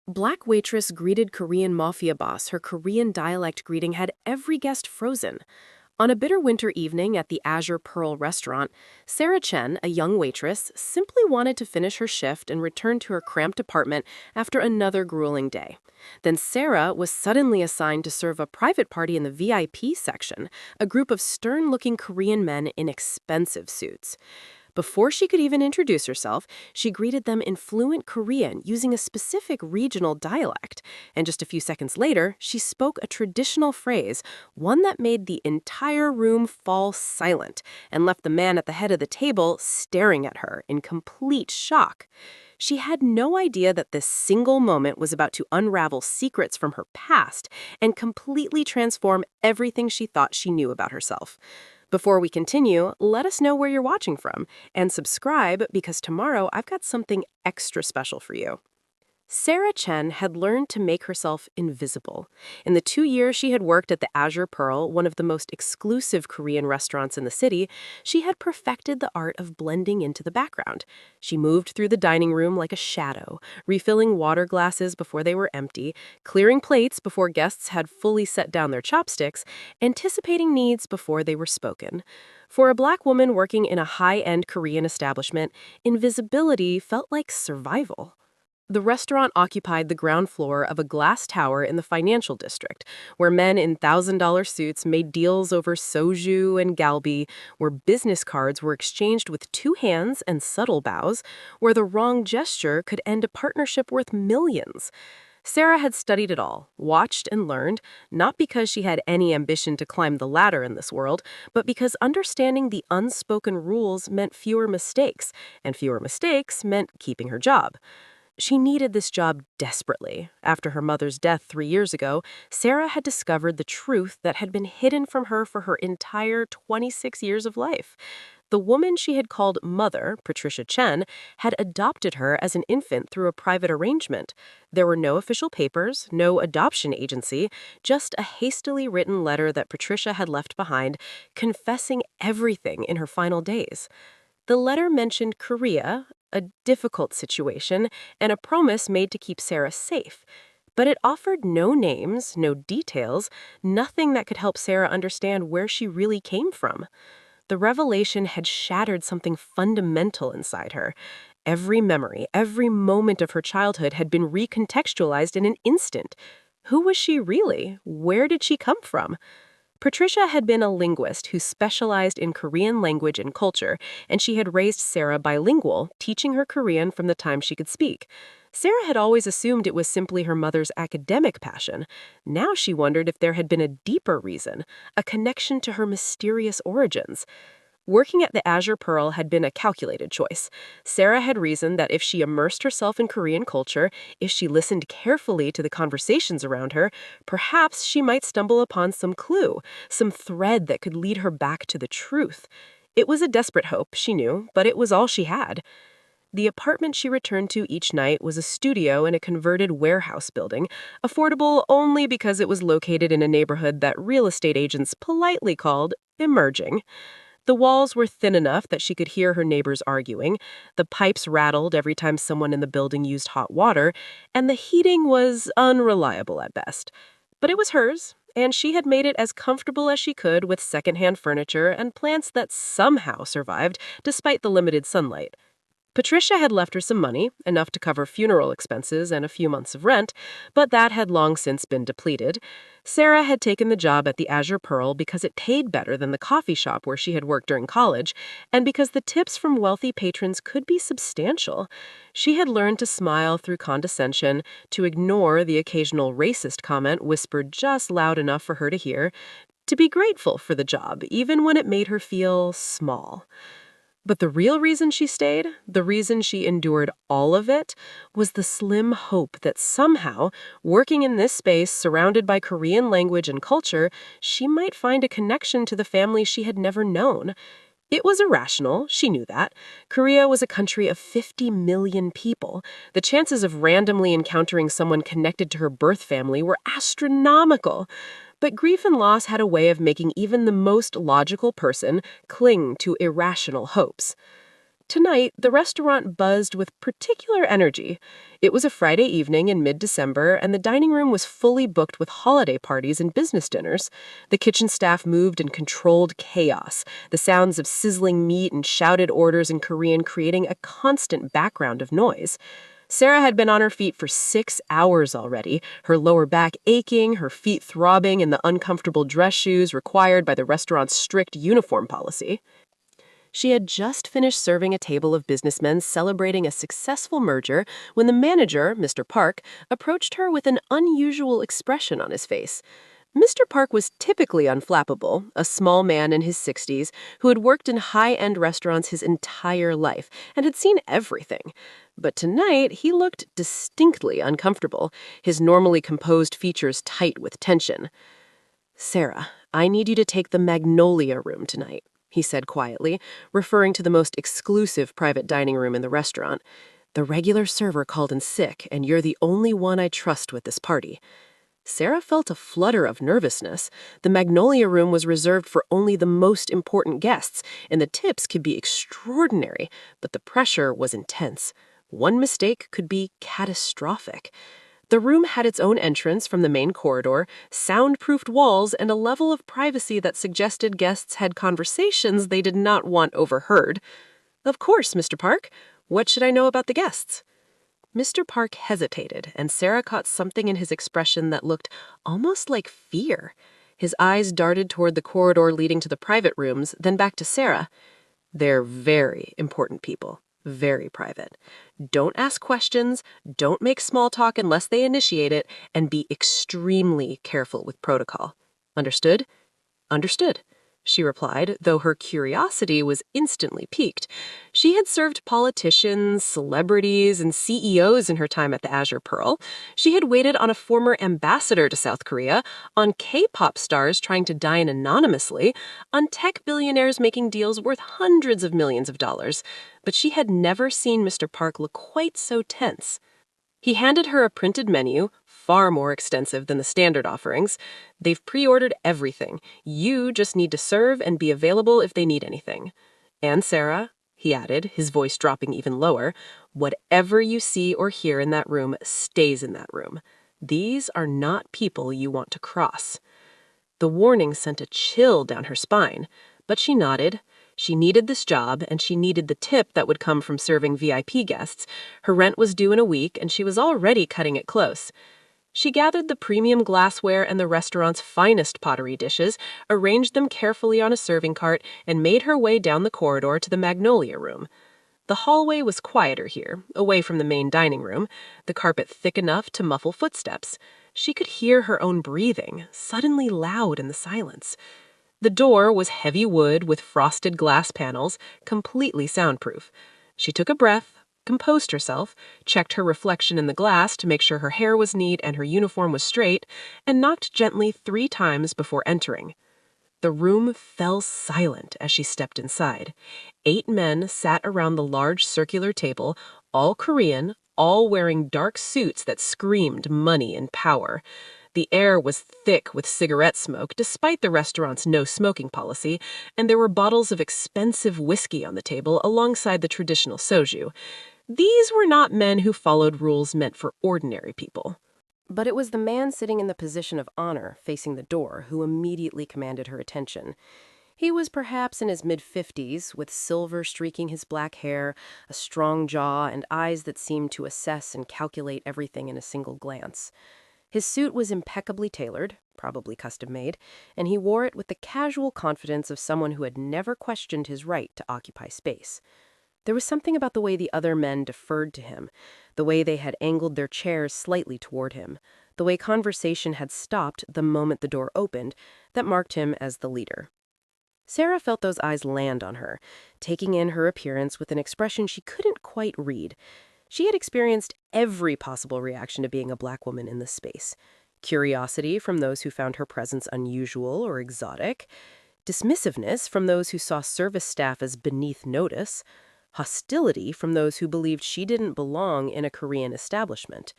Black Waitress greeted Korean Mafia boss. Her Korean dialect greeting had every guest frozen. On a bitter winter evening at the Azure Pearl restaurant, Sarah Chen, a young waitress, simply wanted to finish her shift and return to her cramped apartment after another grueling day. Then Sarah was suddenly assigned to serve a private party in the VIP section, a group of stern-looking Korean men in expensive suits. Before she could even introduce herself, she greeted them in fluent Korean using a specific regional dialect. And just a few seconds later, she spoke a traditional phrase, one that made the entire room fall silent and left the man at the head of the table staring at her in complete shock. She had no idea that this single moment was about to unravel secrets from her past and completely transform everything she thought she knew about herself. Before we continue, let us know where you're watching from and subscribe because tomorrow I've got something extra special for you. Sarah Chen had learned to make herself invisible. In the 2 years she had worked at the Azure Pearl, one of the most exclusive Korean restaurants in the city, she had perfected the art of blending into the background. She moved through the dining room like a shadow, refilling water glasses before they were empty, clearing plates before guests had fully set down their chopsticks, anticipating needs before they were spoken. For a Black woman working in a high-end Korean establishment, invisibility felt like survival. The restaurant occupied the ground floor of a glass tower in the financial district, where men in $1,000 suits made deals over soju and galbi, where business cards were exchanged with two hands and subtle bows, where the wrong gesture could end a partnership worth millions. Sarah had studied it all, watched and learned, not because she had any ambition to climb the ladder in this world, but because understanding the unspoken rules meant fewer mistakes, and fewer mistakes meant keeping her job. She needed this job desperately. After her mother's death 3 years ago, Sarah had discovered the truth that had been hidden from her for her entire 26 years of life. The woman she had called Mother, Patricia Chen, had adopted her as an infant through a private arrangement. There were no official papers, no adoption agency, just a hastily written letter that Patricia had left behind, confessing everything in her final days. The letter mentioned Korea, a difficult situation, and a promise made to keep Sarah safe. But it offered no names, no details, nothing that could help Sarah understand where she really came from. The revelation had shattered something fundamental inside her. Every memory, every moment of her childhood had been recontextualized in an instant. Who was she really? Where did she come from? Patricia had been a linguist who specialized in Korean language and culture, and she had raised Sarah bilingual, teaching her Korean from the time she could speak. Sarah had always assumed it was simply her mother's academic passion. Now she wondered if there had been a deeper reason, a connection to her mysterious origins. Working at the Azure Pearl had been a calculated choice. Sarah had reasoned that if she immersed herself in Korean culture, if she listened carefully to the conversations around her, perhaps she might stumble upon some clue, some thread that could lead her back to the truth. It was a desperate hope, she knew, but it was all she had. The apartment she returned to each night was a studio in a converted warehouse building, affordable only because it was located in a neighborhood that real estate agents politely called emerging. The walls were thin enough that she could hear her neighbors arguing, the pipes rattled every time someone in the building used hot water, and the heating was unreliable at best. But it was hers, and she had made it as comfortable as she could with secondhand furniture and plants that somehow survived despite the limited sunlight. Patricia had left her some money, enough to cover funeral expenses and a few months of rent, but that had long since been depleted. Sarah had taken the job at the Azure Pearl because it paid better than the coffee shop where she had worked during college, and because the tips from wealthy patrons could be substantial. She had learned to smile through condescension, to ignore the occasional racist comment whispered just loud enough for her to hear, to be grateful for the job, even when it made her feel small. But the real reason she stayed, the reason she endured all of it, was the slim hope that somehow, working in this space surrounded by Korean language and culture, she might find a connection to the family she had never known. It was irrational, she knew that. Korea was a country of 50 million people. The chances of randomly encountering someone connected to her birth family were astronomical. But grief and loss had a way of making even the most logical person cling to irrational hopes. Tonight, the restaurant buzzed with particular energy. It was a Friday evening in mid-December, and the dining room was fully booked with holiday parties and business dinners. The kitchen staff moved in controlled chaos, the sounds of sizzling meat and shouted orders in Korean creating a constant background of noise. Sarah had been on her feet for 6 hours already, her lower back aching, her feet throbbing in the uncomfortable dress shoes required by the restaurant's strict uniform policy. She had just finished serving a table of businessmen celebrating a successful merger when the manager, Mr. Park, approached her with an unusual expression on his face. Mr. Park was typically unflappable, a small man in his 60s who had worked in high-end restaurants his entire life and had seen everything. But tonight, he looked distinctly uncomfortable, his normally composed features tight with tension. "Sarah, I need you to take the Magnolia Room tonight," he said quietly, referring to the most exclusive private dining room in the restaurant. "The regular server called in sick, and you're the only one I trust with this party." Sarah felt a flutter of nervousness. The Magnolia Room was reserved for only the most important guests, and the tips could be extraordinary, but the pressure was intense. One mistake could be catastrophic. The room had its own entrance from the main corridor, soundproofed walls, and a level of privacy that suggested guests had conversations they did not want overheard. "Of course, Mr. Park. What should I know about the guests?" Mr. Park hesitated, and Sarah caught something in his expression that looked almost like fear. His eyes darted toward the corridor leading to the private rooms, then back to Sarah. "They're very important people, very private. Don't ask questions, don't make small talk unless they initiate it, and be extremely careful with protocol. Understood?" "Understood," she replied, though her curiosity was instantly piqued. She had served politicians, celebrities, and CEOs in her time at the Azure Pearl. She had waited on a former ambassador to South Korea, on K-pop stars trying to dine anonymously, on tech billionaires making deals worth hundreds of millions of dollars. But she had never seen Mr. Park look quite so tense. He handed her a printed menu, far more extensive than the standard offerings. "They've pre-ordered everything. You just need to serve and be available if they need anything. And Sarah," he added, his voice dropping even lower, "whatever you see or hear in that room stays in that room. These are not people you want to cross." The warning sent a chill down her spine, but she nodded. She needed this job, and she needed the tip that would come from serving VIP guests. Her rent was due in a week, and she was already cutting it close. She gathered the premium glassware and the restaurant's finest pottery dishes, arranged them carefully on a serving cart, and made her way down the corridor to the Magnolia Room. The hallway was quieter here, away from the main dining room, the carpet thick enough to muffle footsteps. She could hear her own breathing, suddenly loud in the silence. The door was heavy wood with frosted glass panels, completely soundproof. She took a breath, composed herself, checked her reflection in the glass to make sure her hair was neat and her uniform was straight, and knocked gently 3 times before entering. The room fell silent as she stepped inside. 8 men sat around the large circular table, all Korean, all wearing dark suits that screamed money and power. The air was thick with cigarette smoke, despite the restaurant's no-smoking policy, and there were bottles of expensive whiskey on the table alongside the traditional soju. These were not men who followed rules meant for ordinary people. But it was the man sitting in the position of honor, facing the door, who immediately commanded her attention. He was perhaps in his mid-50s, with silver streaking his black hair, a strong jaw, and eyes that seemed to assess and calculate everything in a single glance. His suit was impeccably tailored, probably custom-made, and he wore it with the casual confidence of someone who had never questioned his right to occupy space. There was something about the way the other men deferred to him, the way they had angled their chairs slightly toward him, the way conversation had stopped the moment the door opened, that marked him as the leader. Sarah felt those eyes land on her, taking in her appearance with an expression she couldn't quite read. She had experienced every possible reaction to being a black woman in this space. Curiosity from those who found her presence unusual or exotic, dismissiveness from those who saw service staff as beneath notice, hostility from those who believed she didn't belong in a Korean establishment.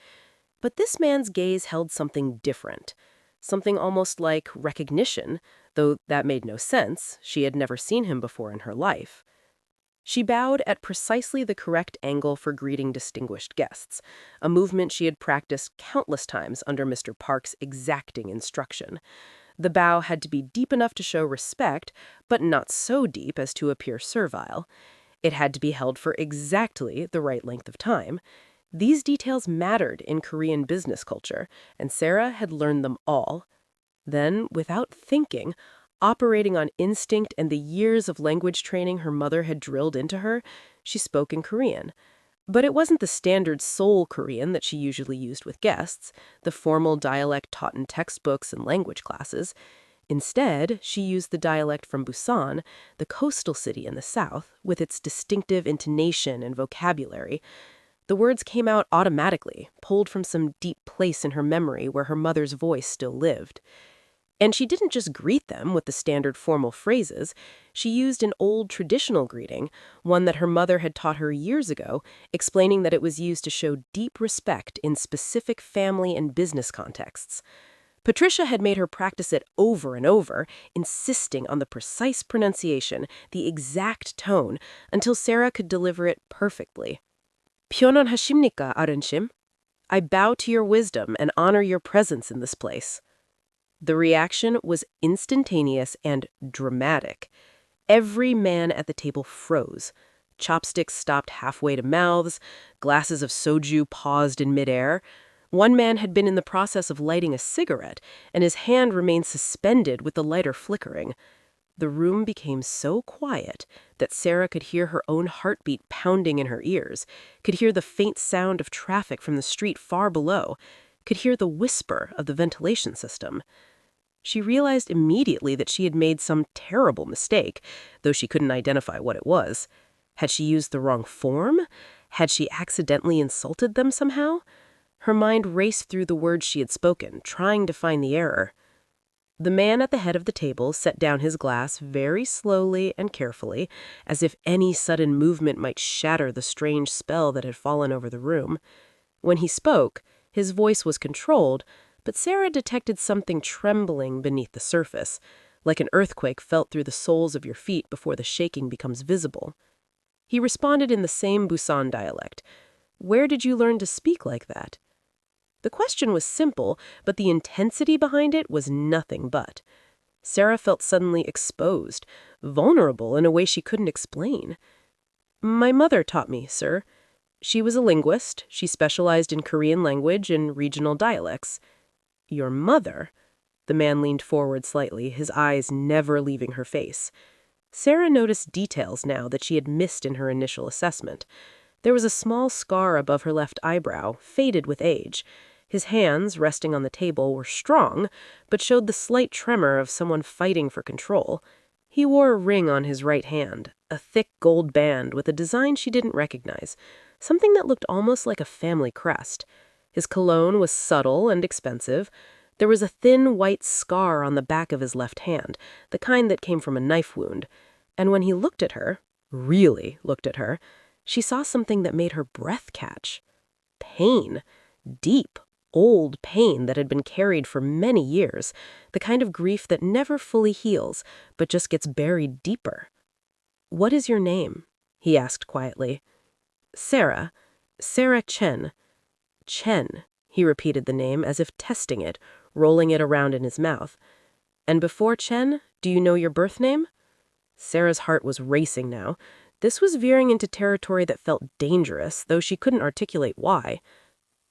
But this man's gaze held something different, something almost like recognition, though that made no sense. She had never seen him before in her life. She bowed at precisely the correct angle for greeting distinguished guests, a movement she had practiced countless times under Mr. Park's exacting instruction. The bow had to be deep enough to show respect, but not so deep as to appear servile. It had to be held for exactly the right length of time. These details mattered in Korean business culture, and Sarah had learned them all. Then, without thinking, operating on instinct and the years of language training her mother had drilled into her, she spoke in Korean. But it wasn't the standard Seoul Korean that she usually used with guests, the formal dialect taught in textbooks and language classes. Instead, she used the dialect from Busan, the coastal city in the south, with its distinctive intonation and vocabulary. The words came out automatically, pulled from some deep place in her memory where her mother's voice still lived. And she didn't just greet them with the standard formal phrases. She used an old traditional greeting, one that her mother had taught her years ago, explaining that it was used to show deep respect in specific family and business contexts. Patricia had made her practice it over and over, insisting on the precise pronunciation, the exact tone, until Sarah could deliver it perfectly. "편안하십니까, 아른심? I bow to your wisdom and honor your presence in this place." The reaction was instantaneous and dramatic. Every man at the table froze. Chopsticks stopped halfway to mouths, glasses of soju paused in midair. One man had been in the process of lighting a cigarette, and his hand remained suspended with the lighter flickering. The room became so quiet that Sarah could hear her own heartbeat pounding in her ears, could hear the faint sound of traffic from the street far below, could hear the whisper of the ventilation system. She realized immediately that she had made some terrible mistake, though she couldn't identify what it was. Had she used the wrong form? Had she accidentally insulted them somehow? Her mind raced through the words she had spoken, trying to find the error. The man at the head of the table set down his glass very slowly and carefully, as if any sudden movement might shatter the strange spell that had fallen over the room. When he spoke, his voice was controlled, but Sarah detected something trembling beneath the surface, like an earthquake felt through the soles of your feet before the shaking becomes visible. He responded in the same Busan dialect. "Where did you learn to speak like that?" The question was simple, but the intensity behind it was nothing but. Sarah felt suddenly exposed, vulnerable in a way she couldn't explain. "My mother taught me, sir. She was a linguist. She specialized in Korean language and regional dialects." "Your mother?" The man leaned forward slightly, his eyes never leaving her face. Sarah noticed details now that she had missed in her initial assessment. There was a small scar above her left eyebrow, faded with age. His hands, resting on the table, were strong, but showed the slight tremor of someone fighting for control. He wore a ring on his right hand, a thick gold band with a design she didn't recognize, something that looked almost like a family crest. His cologne was subtle and expensive. There was a thin white scar on the back of his left hand, the kind that came from a knife wound. And when he looked at her, really looked at her, she saw something that made her breath catch. Pain. Deep, old pain that had been carried for many years, the kind of grief that never fully heals, but just gets buried deeper. "What is your name?" he asked quietly. "Sarah. Sarah Chen." "Chen," he repeated the name as if testing it, rolling it around in his mouth. "And before Chen, do you know your birth name?" Sarah's heart was racing now. This was veering into territory that felt dangerous, though she couldn't articulate why.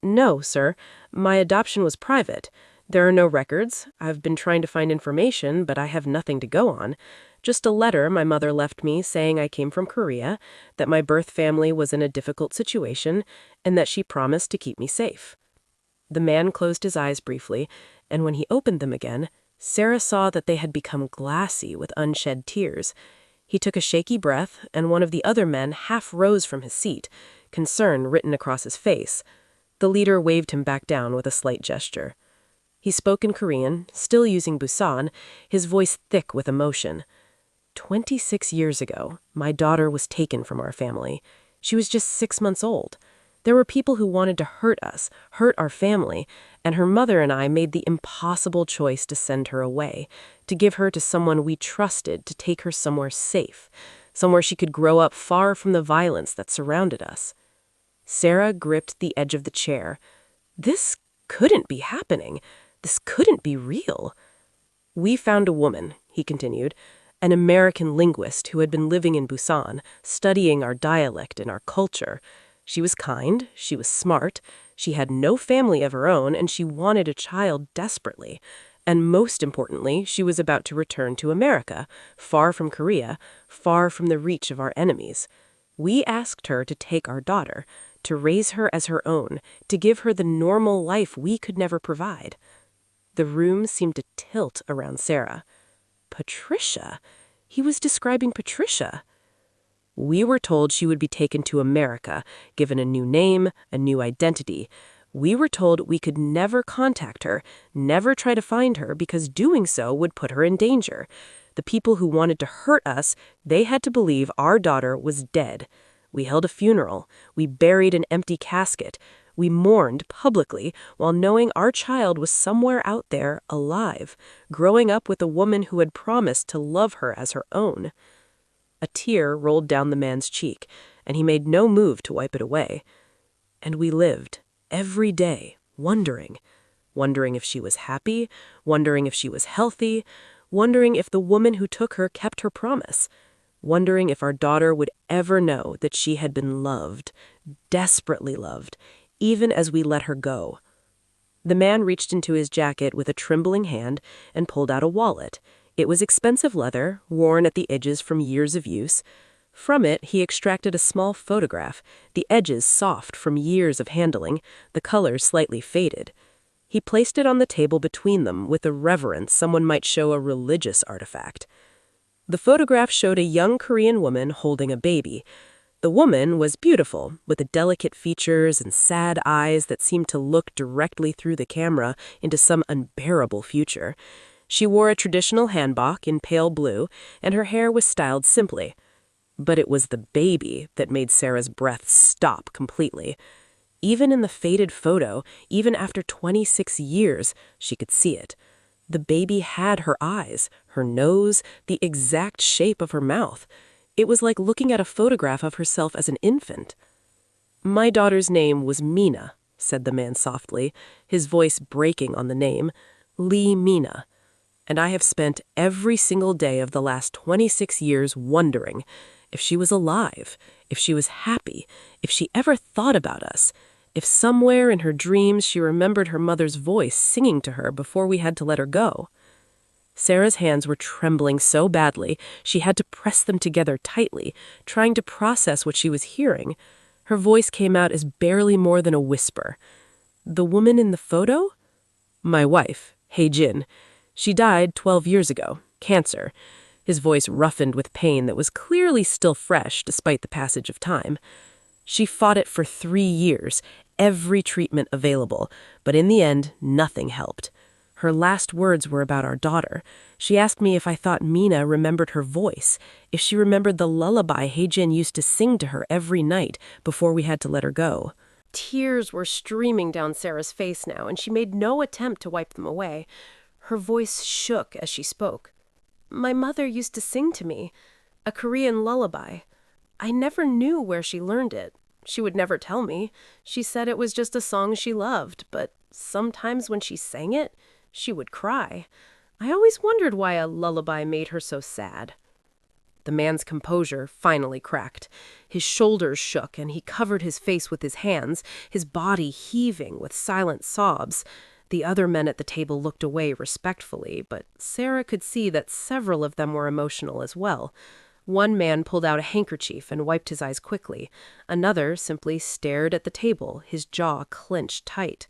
"No, sir. My adoption was private. There are no records. I've been trying to find information, but I have nothing to go on. Just a letter my mother left me saying I came from Korea, that my birth family was in a difficult situation, and that she promised to keep me safe." The man closed his eyes briefly, and when he opened them again, Sarah saw that they had become glassy with unshed tears. He took a shaky breath, and one of the other men half rose from his seat, concern written across his face. The leader waved him back down with a slight gesture. He spoke in Korean, still using Busan, his voice thick with emotion. 26 years ago, my daughter was taken from our family. She was just 6 months old. There were people who wanted to hurt us, hurt our family, and her mother and I made the impossible choice to send her away, to give her to someone we trusted to take her somewhere safe, somewhere she could grow up far from the violence that surrounded us. Sarah gripped the edge of the chair. This couldn't be happening. This couldn't be real. We found a woman, he continued, an American linguist who had been living in Busan, studying our dialect and our culture. She was kind, she was smart, she had no family of her own, and she wanted a child desperately. And most importantly, she was about to return to America, far from Korea, far from the reach of our enemies. We asked her to take our daughter, to raise her as her own, to give her the normal life we could never provide. The room seemed to tilt around Sarah. Patricia? He was describing Patricia. We were told she would be taken to America, given a new name, a new identity. We were told we could never contact her, never try to find her, because doing so would put her in danger. The people who wanted to hurt us, they had to believe our daughter was dead. We held a funeral. We buried an empty casket. We mourned publicly while knowing our child was somewhere out there alive, growing up with a woman who had promised to love her as her own. A tear rolled down the man's cheek, and he made no move to wipe it away. And we lived, every day, wondering if she was happy, wondering if she was healthy, wondering if the woman who took her kept her promise, wondering if our daughter would ever know that she had been loved, desperately loved, even as we let her go. The man reached into his jacket with a trembling hand and pulled out a wallet. It was expensive leather, worn at the edges from years of use. From it, he extracted a small photograph, the edges soft from years of handling, the color slightly faded. He placed it on the table between them with a reverence someone might show a religious artifact. The photograph showed a young Korean woman holding a baby. The woman was beautiful, with the delicate features and sad eyes that seemed to look directly through the camera into some unbearable future. She wore a traditional hanbok in pale blue, and her hair was styled simply. But it was the baby that made Sarah's breath stop completely. Even in the faded photo, even after 26 years, she could see it. The baby had her eyes, her nose, the exact shape of her mouth. It was like looking at a photograph of herself as an infant. "My daughter's name was Mina," said the man softly, his voice breaking on the name, "Lee Mina. And I have spent every single day of the last 26 years wondering if she was alive, if she was happy, if she ever thought about us, if somewhere in her dreams she remembered her mother's voice singing to her before we had to let her go." Sarah's hands were trembling so badly she had to press them together tightly, trying to process what she was hearing. Her voice came out as barely more than a whisper. "The woman in the photo?" "My wife, Hei-jin. She died 12 years ago. Cancer." His voice roughened with pain that was clearly still fresh despite the passage of time. "She fought it for 3 years, every treatment available, but in the end, nothing helped. Her last words were about our daughter. She asked me if I thought Mina remembered her voice, if she remembered the lullaby Hei-jin used to sing to her every night before we had to let her go." Tears were streaming down Sarah's face now, and she made no attempt to wipe them away. Her voice shook as she spoke. "My mother used to sing to me, a Korean lullaby. I never knew where she learned it. She would never tell me. She said it was just a song she loved, but sometimes when she sang it, she would cry. I always wondered why a lullaby made her so sad." The man's composure finally cracked. His shoulders shook, and he covered his face with his hands, his body heaving with silent sobs. The other men at the table looked away respectfully, but Sarah could see that several of them were emotional as well. One man pulled out a handkerchief and wiped his eyes quickly. Another simply stared at the table, his jaw clenched tight.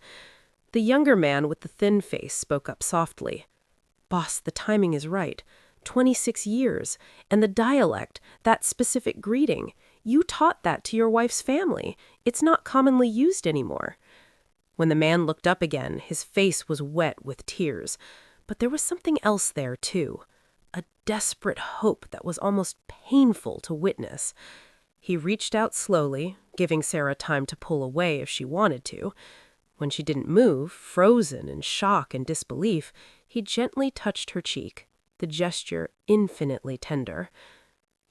The younger man with the thin face spoke up softly. "Boss, the timing is right. 26 years. And the dialect, that specific greeting. You taught that to your wife's family. It's not commonly used anymore." When the man looked up again, his face was wet with tears. But there was something else there, too. A desperate hope that was almost painful to witness. He reached out slowly, giving Sarah time to pull away if she wanted to. When she didn't move, frozen in shock and disbelief, he gently touched her cheek, the gesture infinitely tender.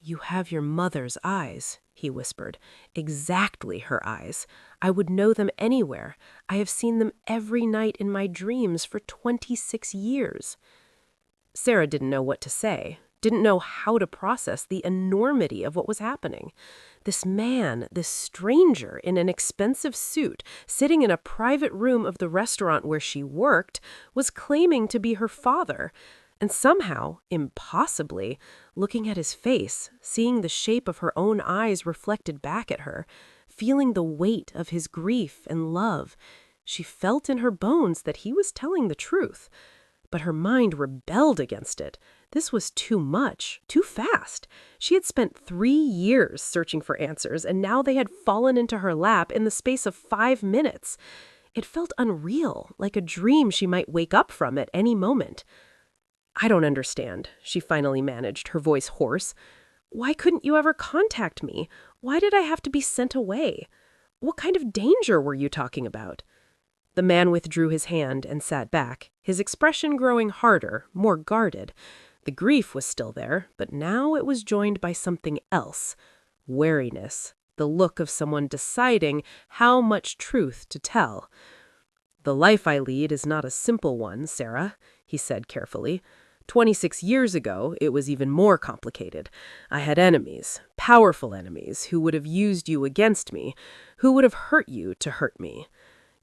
"You have your mother's eyes," he whispered. "Exactly her eyes. I would know them anywhere. I have seen them every night in my dreams for 26 years. Sarah didn't know what to say, didn't know how to process the enormity of what was happening. This man, this stranger in an expensive suit, sitting in a private room of the restaurant where she worked, was claiming to be her father. And somehow, impossibly, looking at his face, seeing the shape of her own eyes reflected back at her, feeling the weight of his grief and love, she felt in her bones that he was telling the truth. But her mind rebelled against it. This was too much, too fast. She had spent 3 years searching for answers, and now they had fallen into her lap in the space of 5 minutes. It felt unreal, like a dream she might wake up from at any moment. "I don't understand," she finally managed, her voice hoarse. "Why couldn't you ever contact me? Why did I have to be sent away? What kind of danger were you talking about?" The man withdrew his hand and sat back, his expression growing harder, more guarded. The grief was still there, but now it was joined by something else. Wariness, the look of someone deciding how much truth to tell. "The life I lead is not a simple one, Sarah," he said carefully. 26 years ago, it was even more complicated. I had enemies, powerful enemies, who would have used you against me, who would have hurt you to hurt me.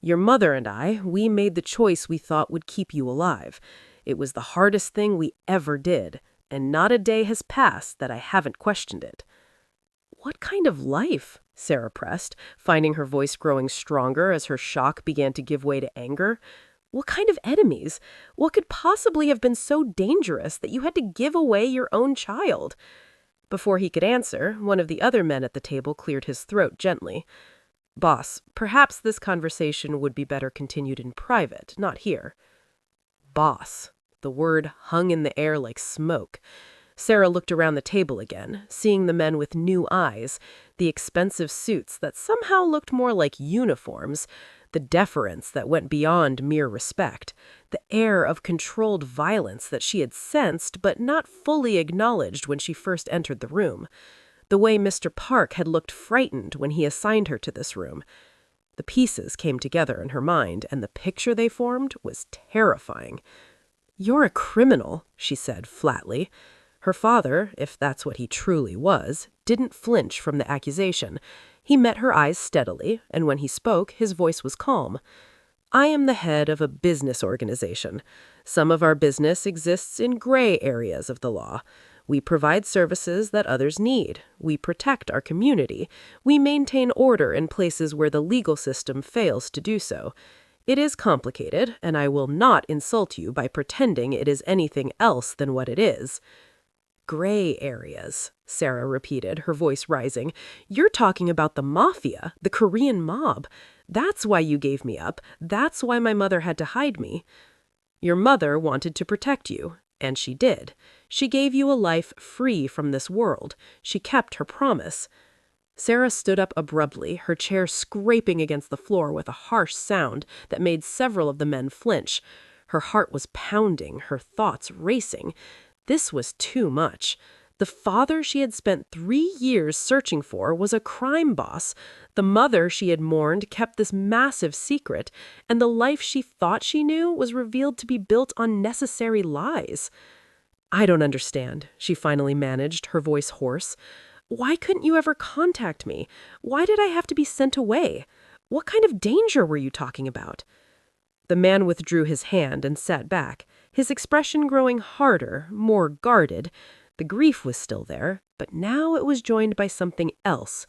Your mother and I, we made the choice we thought would keep you alive. It was the hardest thing we ever did, and not a day has passed that I haven't questioned it." "What kind of life?" Sarah pressed, finding her voice growing stronger as her shock began to give way to anger. "What kind of enemies? What could possibly have been so dangerous that you had to give away your own child?" Before he could answer, one of the other men at the table cleared his throat gently. "Boss, perhaps this conversation would be better continued in private, not here." Boss. The word hung in the air like smoke. Sarah looked around the table again, seeing the men with new eyes, the expensive suits that somehow looked more like uniforms, the deference that went beyond mere respect, the air of controlled violence that she had sensed but not fully acknowledged when she first entered the room. The way Mr. Park had looked frightened when he assigned her to this room. The pieces came together in her mind, and the picture they formed was terrifying. "You're a criminal," she said flatly. Her father, if that's what he truly was, didn't flinch from the accusation. He met her eyes steadily, and when he spoke, his voice was calm. "I am the head of a business organization. Some of our business exists in gray areas of the law. We provide services that others need. We protect our community. We maintain order in places where the legal system fails to do so. It is complicated, and I will not insult you by pretending it is anything else than what it is." "Gray areas," Sarah repeated, her voice rising. "You're talking about the Mafia, the Korean mob. That's why you gave me up. That's why my mother had to hide me." "Your mother wanted to protect you. And she did. She gave you a life free from this world. She kept her promise." Sarah stood up abruptly, her chair scraping against the floor with a harsh sound that made several of the men flinch. Her heart was pounding, her thoughts racing. This was too much. The father she had spent 3 years searching for was a crime boss. The mother she had mourned kept this massive secret, and the life she thought she knew was revealed to be built on necessary lies. "I don't understand," she finally managed, her voice hoarse. "Why couldn't you ever contact me? Why did I have to be sent away? What kind of danger were you talking about?" The man withdrew his hand and sat back, his expression growing harder, more guarded. The grief was still there, but now it was joined by something else.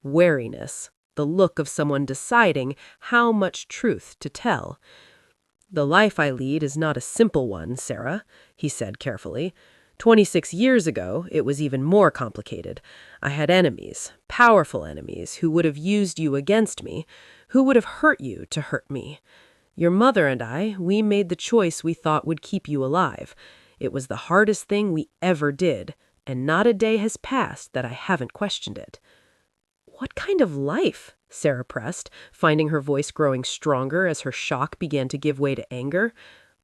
Wariness, the look of someone deciding how much truth to tell. "The life I lead is not a simple one, Sarah," he said carefully. 26 years ago, it was even more complicated. I had enemies, powerful enemies, who would have used you against me, who would have hurt you to hurt me. Your mother and I, we made the choice we thought would keep you alive. It was the hardest thing we ever did, and not a day has passed that I haven't questioned it." "What kind of life?" Sarah pressed, finding her voice growing stronger as her shock began to give way to anger.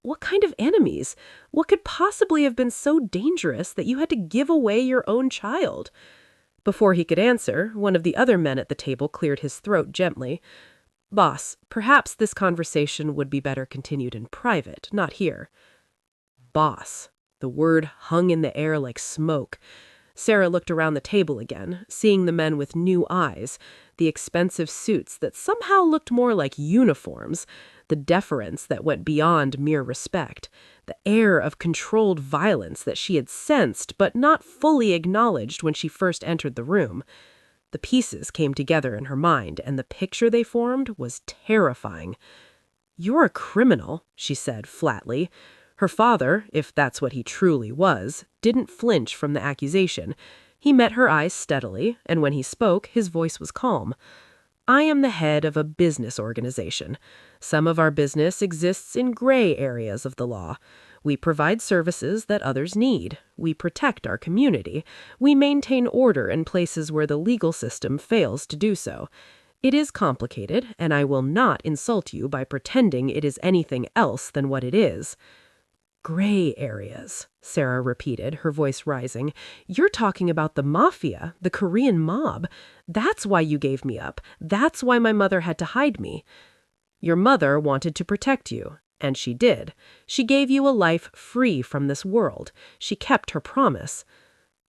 What kind of enemies? What could possibly have been so dangerous that you had to give away your own child? Before he could answer, one of the other men at the table cleared his throat gently. Boss, perhaps this conversation would be better continued in private, not here. Boss. The word hung in the air like smoke. Sarah looked around the table again, seeing the men with new eyes, the expensive suits that somehow looked more like uniforms, the deference that went beyond mere respect, the air of controlled violence that she had sensed but not fully acknowledged when she first entered the room. The pieces came together in her mind, and the picture they formed was terrifying. "You're a criminal," she said flatly. Her father, if that's what he truly was, didn't flinch from the accusation. He met her eyes steadily, and when he spoke, his voice was calm. "I am the head of a business organization. Some of our business exists in gray areas of the law. We provide services that others need. We protect our community. We maintain order in places where the legal system fails to do so. It is complicated, and I will not insult you by pretending it is anything else than what it is." "Gray areas," Sarah repeated, her voice rising. "You're talking about the Mafia, the Korean mob. That's why you gave me up. That's why my mother had to hide me." "Your mother wanted to protect you, and she did. She gave you a life free from this world. She kept her promise."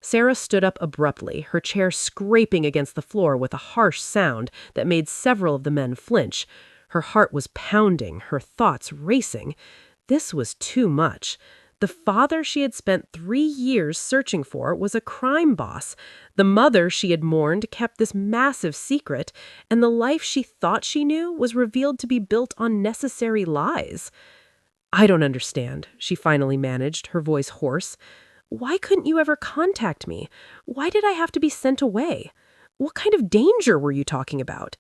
Sarah stood up abruptly, her chair scraping against the floor with a harsh sound that made several of the men flinch. Her heart was pounding, her thoughts racing. This was too much. The father she had spent 3 years searching for was a crime boss. The mother she had mourned kept this massive secret, and the life she thought she knew was revealed to be built on necessary lies. "I don't understand," she finally managed, her voice hoarse. "Why couldn't you ever contact me? Why did I have to be sent away? What kind of danger were you talking about?"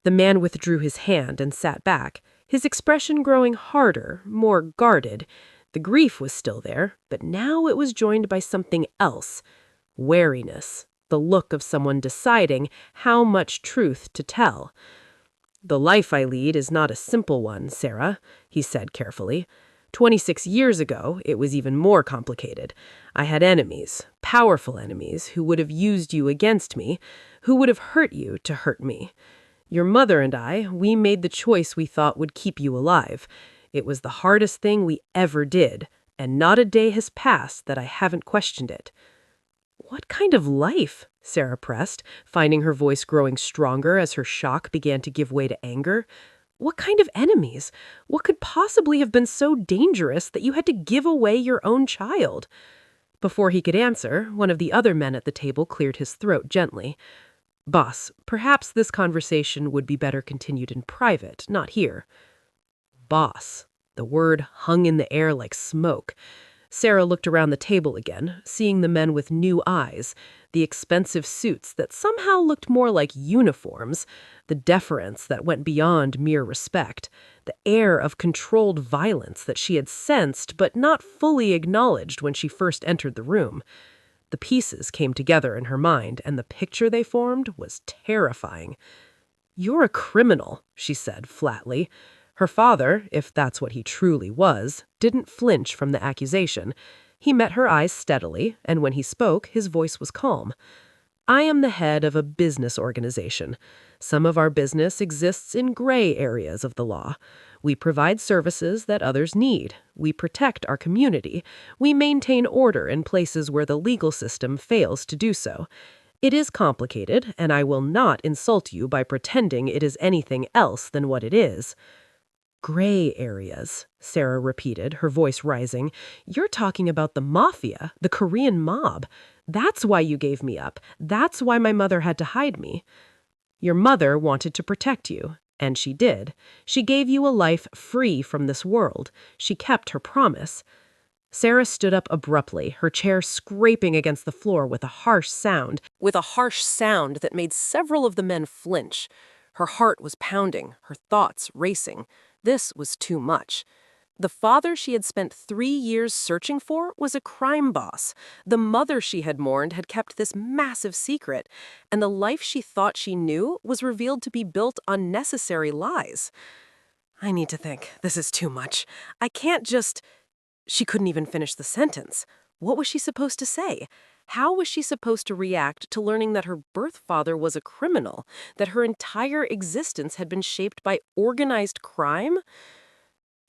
The man withdrew his hand and sat back, his expression growing harder, more guarded. The grief was still there, but now it was joined by something else. Wariness, the look of someone deciding how much truth to tell. "The life I lead is not a simple one, Sarah," he said carefully. 26 years ago, it was even more complicated. I had enemies, powerful enemies, who would have used you against me, who would have hurt you to hurt me. Your mother and I, we made the choice we thought would keep you alive. It was the hardest thing we ever did, and not a day has passed that I haven't questioned it." "What kind of life?" Sarah pressed, finding her voice growing stronger as her shock began to give way to anger. "What kind of enemies? What could possibly have been so dangerous that you had to give away your own child?" Before he could answer, one of the other men at the table cleared his throat gently. "Boss, perhaps this conversation would be better continued in private, not here." Boss. The word hung in the air like smoke. Sarah looked around the table again, seeing the men with new eyes, the expensive suits that somehow looked more like uniforms, the deference that went beyond mere respect, the air of controlled violence that she had sensed but not fully acknowledged when she first entered the room. The pieces came together in her mind, and the picture they formed was terrifying. "You're a criminal," she said flatly. Her father, if that's what he truly was, didn't flinch from the accusation. He met her eyes steadily, and when he spoke, his voice was calm. "I am the head of a business organization. Some of our business exists in gray areas of the law. We provide services that others need. We protect our community. We maintain order in places where the legal system fails to do so. It is complicated, and I will not insult you by pretending it is anything else than what it is." "Gray areas," Sarah repeated, her voice rising. "You're talking about the Mafia, the Korean mob. That's why you gave me up. That's why my mother had to hide me." "Your mother wanted to protect you, and she did. She gave you a life free from this world. She kept her promise." Sarah stood up abruptly, her chair scraping against the floor with a harsh sound that made several of the men flinch. Her heart was pounding, her thoughts racing. This was too much. The father she had spent 3 years searching for was a crime boss. The mother she had mourned had kept this massive secret, and the life she thought she knew was revealed to be built on necessary lies. I need to think. This is too much. I can't just. She couldn't even finish the sentence. What was she supposed to say? How was she supposed to react to learning that her birth father was a criminal, that her entire existence had been shaped by organized crime?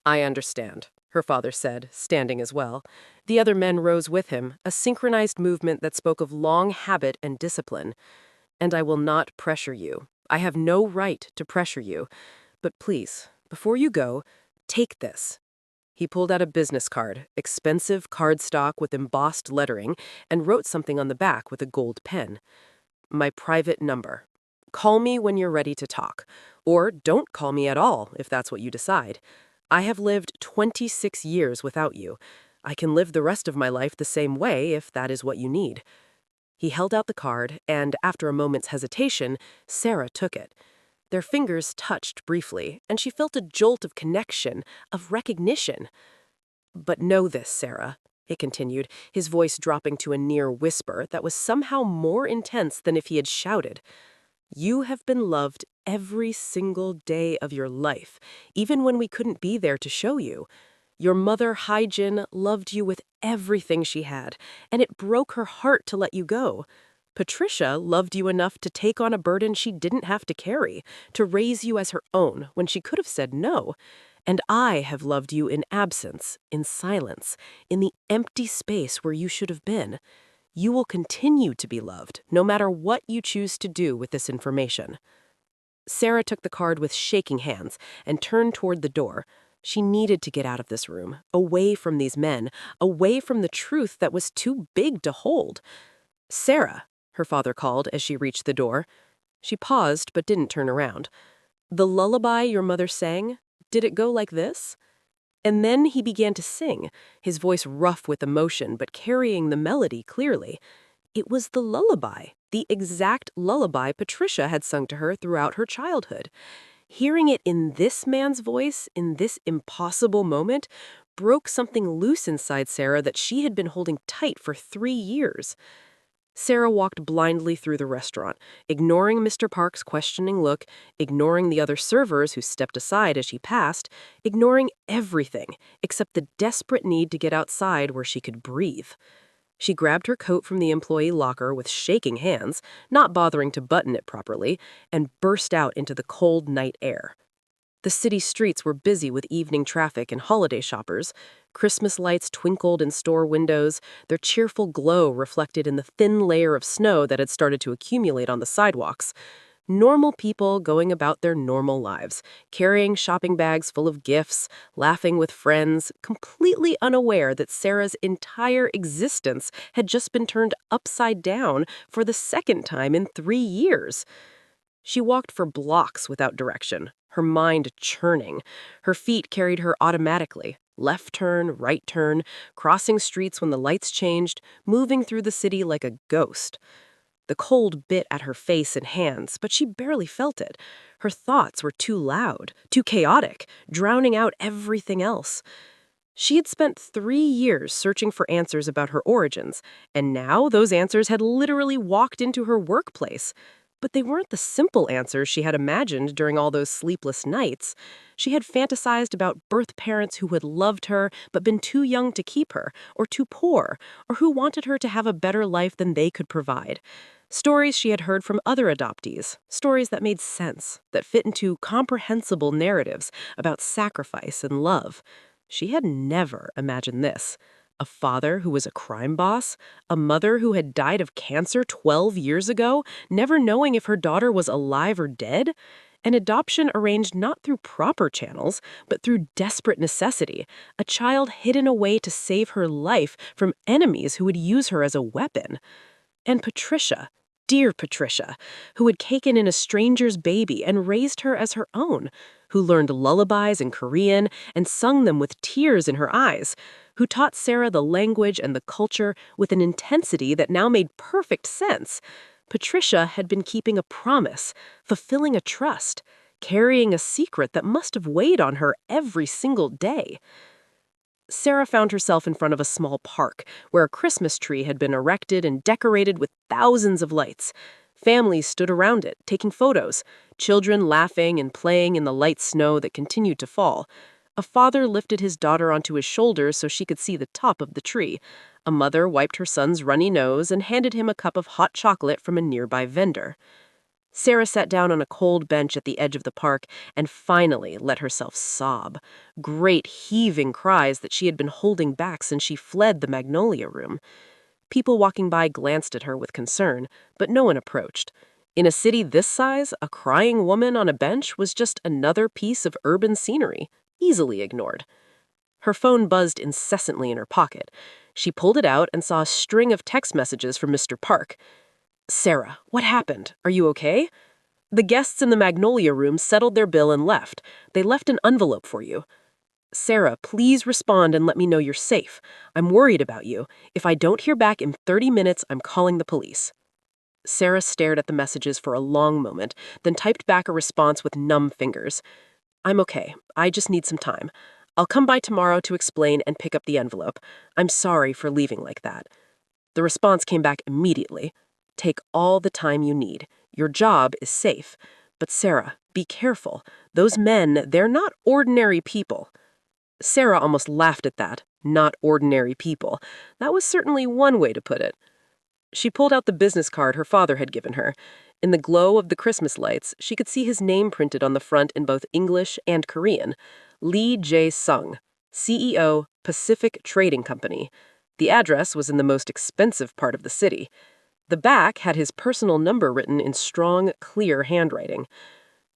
I understand, her father said, standing as well. The other men rose with him, a synchronized movement that spoke of long habit and discipline. And I will not pressure you. I have no right to pressure you. But please, before you go, take this. He pulled out a business card, expensive cardstock with embossed lettering, and wrote something on the back with a gold pen. My private number. Call me when you're ready to talk. Or don't call me at all, if that's what you decide. I have lived 26 years without you. I can live the rest of my life the same way if that is what you need. He held out the card, and after a moment's hesitation, Sarah took it. Their fingers touched briefly, and she felt a jolt of connection, of recognition. But know this, Sarah, he continued, his voice dropping to a near whisper that was somehow more intense than if he had shouted. You have been loved every single day of your life, even when we couldn't be there to show you. Your mother, Hyjin, loved you with everything she had, and it broke her heart to let you go. Patricia loved you enough to take on a burden she didn't have to carry, to raise you as her own when she could have said no. And I have loved you in absence, in silence, in the empty space where you should have been. You will continue to be loved, no matter what you choose to do with this information. Sarah took the card with shaking hands and turned toward the door. She needed to get out of this room, away from these men, away from the truth that was too big to hold. Sarah, her father called as she reached the door. She paused but didn't turn around. The lullaby your mother sang, did it go like this? And then he began to sing, his voice rough with emotion but carrying the melody clearly. It was the lullaby, the exact lullaby Patricia had sung to her throughout her childhood. Hearing it in this man's voice, in this impossible moment, broke something loose inside Sarah that she had been holding tight for 3 years. Sarah walked blindly through the restaurant, ignoring Mr. Park's questioning look, ignoring the other servers who stepped aside as she passed, ignoring everything except the desperate need to get outside where she could breathe. She grabbed her coat from the employee locker with shaking hands, not bothering to button it properly, and burst out into the cold night air. The city streets were busy with evening traffic and holiday shoppers. Christmas lights twinkled in store windows, their cheerful glow reflected in the thin layer of snow that had started to accumulate on the sidewalks. Normal people going about their normal lives, carrying shopping bags full of gifts, laughing with friends, completely unaware that Sarah's entire existence had just been turned upside down for the second time in 3 years. She walked for blocks without direction, her mind churning. Her feet carried her automatically, left turn, right turn, crossing streets when the lights changed, moving through the city like a ghost. The cold bit at her face and hands, but she barely felt it. Her thoughts were too loud, too chaotic, drowning out everything else. She had spent 3 years searching for answers about her origins, and now those answers had literally walked into her workplace. But they weren't the simple answers she had imagined during all those sleepless nights. She had fantasized about birth parents who had loved her but been too young to keep her, or too poor, or who wanted her to have a better life than they could provide. Stories she had heard from other adoptees, stories that made sense, that fit into comprehensible narratives about sacrifice and love. She had never imagined this. A father who was a crime boss, a mother who had died of cancer 12 years ago, never knowing if her daughter was alive or dead, an adoption arranged not through proper channels, but through desperate necessity, a child hidden away to save her life from enemies who would use her as a weapon. And Patricia, dear Patricia, who had taken in a stranger's baby and raised her as her own, who learned lullabies in Korean and sung them with tears in her eyes, who taught Sarah the language and the culture with an intensity that now made perfect sense. Patricia had been keeping a promise, fulfilling a trust, carrying a secret that must have weighed on her every single day. Sarah found herself in front of a small park where a Christmas tree had been erected and decorated with thousands of lights. Families stood around it, taking photos, children laughing and playing in the light snow that continued to fall. A father lifted his daughter onto his shoulders so she could see the top of the tree. A mother wiped her son's runny nose and handed him a cup of hot chocolate from a nearby vendor. Sarah sat down on a cold bench at the edge of the park and finally let herself sob. Great heaving cries that she had been holding back since she fled the Magnolia Room. People walking by glanced at her with concern, but no one approached. In a city this size, a crying woman on a bench was just another piece of urban scenery, easily ignored. Her phone buzzed incessantly in her pocket. She pulled it out and saw a string of text messages from Mr. Park. "Sarah, what happened? Are you okay?" "The guests in the Magnolia Room settled their bill and left. They left an envelope for you." "Sarah, please respond and let me know you're safe. I'm worried about you. If I don't hear back in 30 minutes, I'm calling the police." Sarah stared at the messages for a long moment, then typed back a response with numb fingers. "I'm okay. I just need some time. I'll come by tomorrow to explain and pick up the envelope. I'm sorry for leaving like that." The response came back immediately. "Take all the time you need. Your job is safe. But Sarah, be careful. Those men, they're not ordinary people." Sarah almost laughed at that. Not ordinary people. That was certainly one way to put it. She pulled out the business card her father had given her. In the glow of the Christmas lights, she could see his name printed on the front in both English and Korean. Lee Jae-sung, CEO, Pacific Trading Company. The address was in the most expensive part of the city. The back had his personal number written in strong, clear handwriting.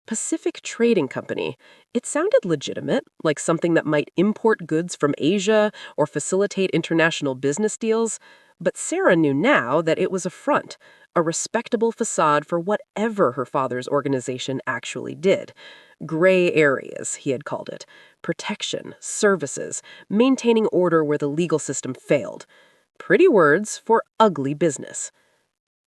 Pacific Trading Company. It sounded legitimate, like something that might import goods from Asia or facilitate international business deals. But Sarah knew now that it was a front, a respectable facade for whatever her father's organization actually did. Gray areas, he had called it. Protection, services, maintaining order where the legal system failed. Pretty words for ugly business.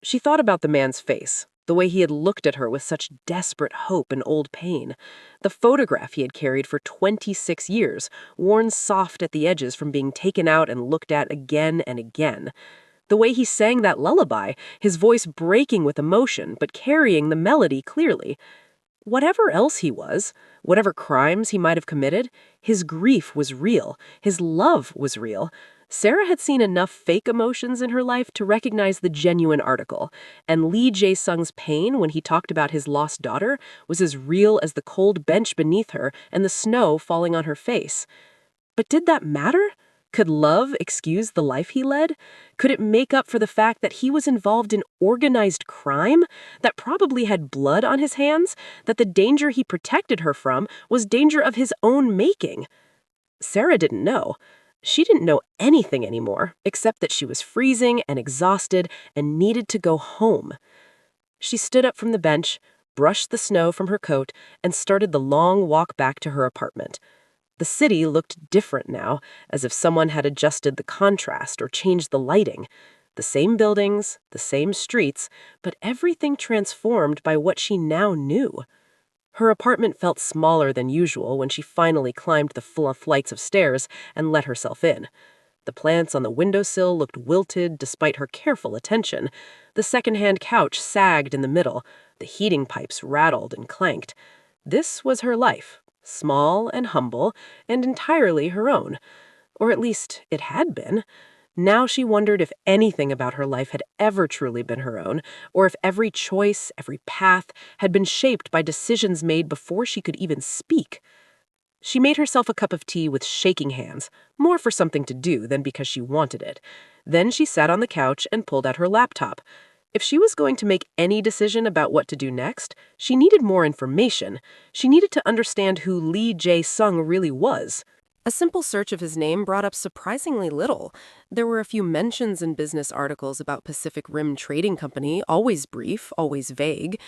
She thought about the man's face, the way he had looked at her with such desperate hope and old pain. The photograph he had carried for 26 years, worn soft at the edges from being taken out and looked at again and again. The way he sang that lullaby, his voice breaking with emotion but carrying the melody clearly. Whatever else he was, whatever crimes he might have committed, his grief was real, his love was real. Sarah had seen enough fake emotions in her life to recognize the genuine article, and Lee Jae-sung's pain when he talked about his lost daughter was as real as the cold bench beneath her and the snow falling on her face. But did that matter? Could love excuse the life he led? Could it make up for the fact that he was involved in organized crime, that probably had blood on his hands, that the danger he protected her from was danger of his own making? Sarah didn't know. She didn't know anything anymore, except that she was freezing and exhausted and needed to go home. She stood up from the bench, brushed the snow from her coat, and started the long walk back to her apartment. The city looked different now, as if someone had adjusted the contrast or changed the lighting. The same buildings, the same streets, but everything transformed by what she now knew. Her apartment felt smaller than usual when she finally climbed the flights of stairs and let herself in. The plants on the windowsill looked wilted despite her careful attention. The second-hand couch sagged in the middle. The heating pipes rattled and clanked. This was her life. Small and humble, and entirely her own. Or at least it had been. Now she wondered if anything about her life had ever truly been her own, or if every choice, every path, had been shaped by decisions made before she could even speak. She made herself a cup of tea with shaking hands, more for something to do than because she wanted it. Then she sat on the couch and pulled out her laptop. If she was going to make any decision about what to do next, she needed more information. She needed to understand who Lee Jae-sung really was. A simple search of his name brought up surprisingly little. There were a few mentions in business articles about Pacific Rim Trading Company, always brief, always vague.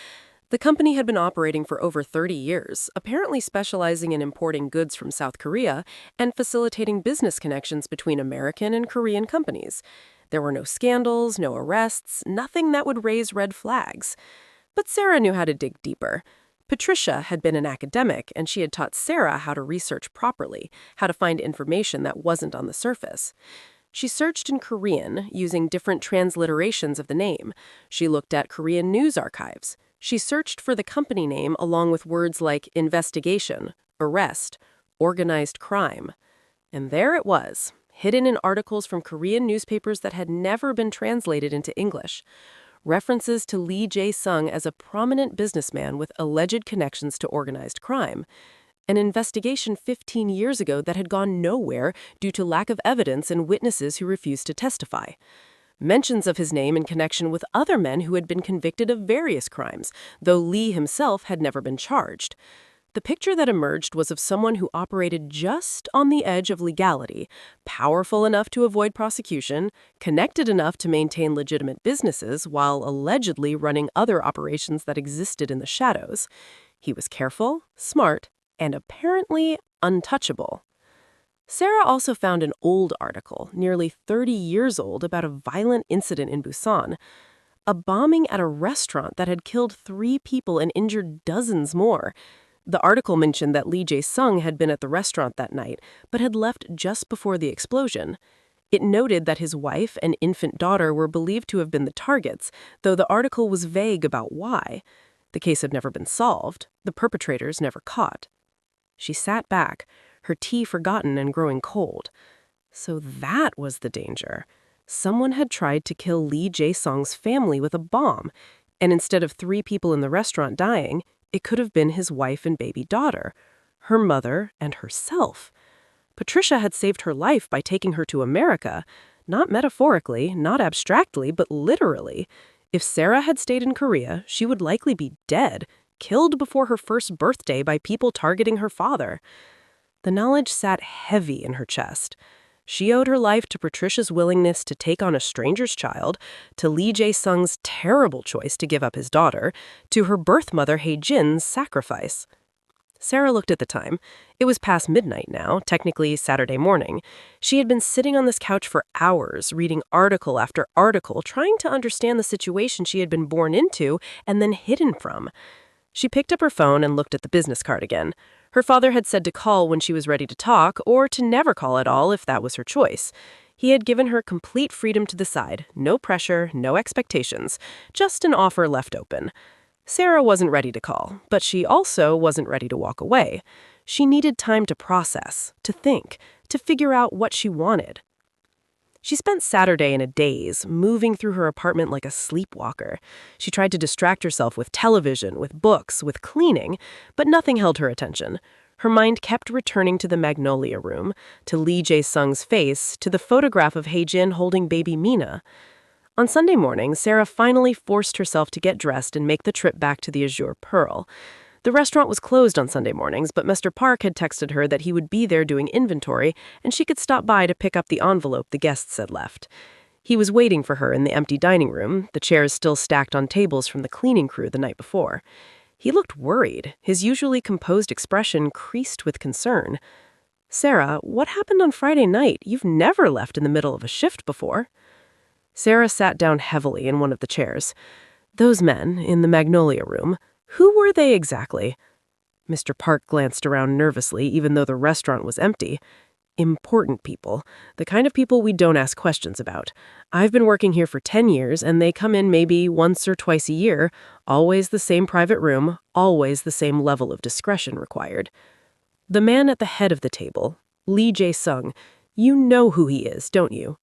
The company had been operating for over 30 years, apparently specializing in importing goods from South Korea and facilitating business connections between American and Korean companies. There were no scandals, no arrests, nothing that would raise red flags. But Sarah knew how to dig deeper. Patricia had been an academic, and she had taught Sarah how to research properly, how to find information that wasn't on the surface. She searched in Korean, using different transliterations of the name. She looked at Korean news archives. She searched for the company name along with words like investigation, arrest, organized crime. And there it was, hidden in articles from Korean newspapers that had never been translated into English. References to Lee Jae-sung as a prominent businessman with alleged connections to organized crime. An investigation 15 years ago that had gone nowhere due to lack of evidence and witnesses who refused to testify. Mentions of his name in connection with other men who had been convicted of various crimes, though Lee himself had never been charged. The picture that emerged was of someone who operated just on the edge of legality, powerful enough to avoid prosecution, connected enough to maintain legitimate businesses while allegedly running other operations that existed in the shadows. He was careful, smart, and apparently untouchable. Sarah also found an old article, nearly 30 years old, about a violent incident in Busan. A bombing at a restaurant that had killed 3 people and injured dozens more. The article mentioned that Lee Jae-sung had been at the restaurant that night, but had left just before the explosion. It noted that his wife and infant daughter were believed to have been the targets, though the article was vague about why. The case had never been solved, the perpetrators never caught. She sat back, her tea forgotten and growing cold. So that was the danger. Someone had tried to kill Lee Jae-sung's family with a bomb, and instead of 3 people in the restaurant dying, it could have been his wife and baby daughter, her mother and herself. Patricia had saved her life by taking her to America, not metaphorically, not abstractly, but literally. If Sarah had stayed in Korea, she would likely be dead, killed before her first birthday by people targeting her father. The knowledge sat heavy in her chest. She owed her life to Patricia's willingness to take on a stranger's child, to Lee Jae-sung's terrible choice to give up his daughter, to her birth mother Hae-jin's sacrifice. Sarah looked at the time. It was past midnight now, technically Saturday morning. She had been sitting on this couch for hours, reading article after article, trying to understand the situation she had been born into and then hidden from. She picked up her phone and looked at the business card again. Her father had said to call when she was ready to talk, or to never call at all if that was her choice. He had given her complete freedom to decide, no pressure, no expectations, just an offer left open. Sarah wasn't ready to call, but she also wasn't ready to walk away. She needed time to process, to think, to figure out what she wanted. She spent Saturday in a daze, moving through her apartment like a sleepwalker. She tried to distract herself with television, with books, with cleaning, but nothing held her attention. Her mind kept returning to the Magnolia Room, to Lee Jae-sung's face, to the photograph of Hae-jin holding baby Mina. On Sunday morning, Sarah finally forced herself to get dressed and make the trip back to the Azure Pearl. The restaurant was closed on Sunday mornings, but Mr. Park had texted her that he would be there doing inventory, and she could stop by to pick up the envelope the guests had left. He was waiting for her in the empty dining room, the chairs still stacked on tables from the cleaning crew the night before. He looked worried, his usually composed expression creased with concern. "Sarah, what happened on Friday night? You've never left in the middle of a shift before." Sarah sat down heavily in one of the chairs. Those men, in the Magnolia Room, who were they exactly? Mr. Park glanced around nervously, even though the restaurant was empty. Important people. The kind of people we don't ask questions about. I've been working here for 10 years, and they come in maybe once or twice a year, always the same private room, always the same level of discretion required. The man at the head of the table, Lee Jae-sung, you know who he is, don't you?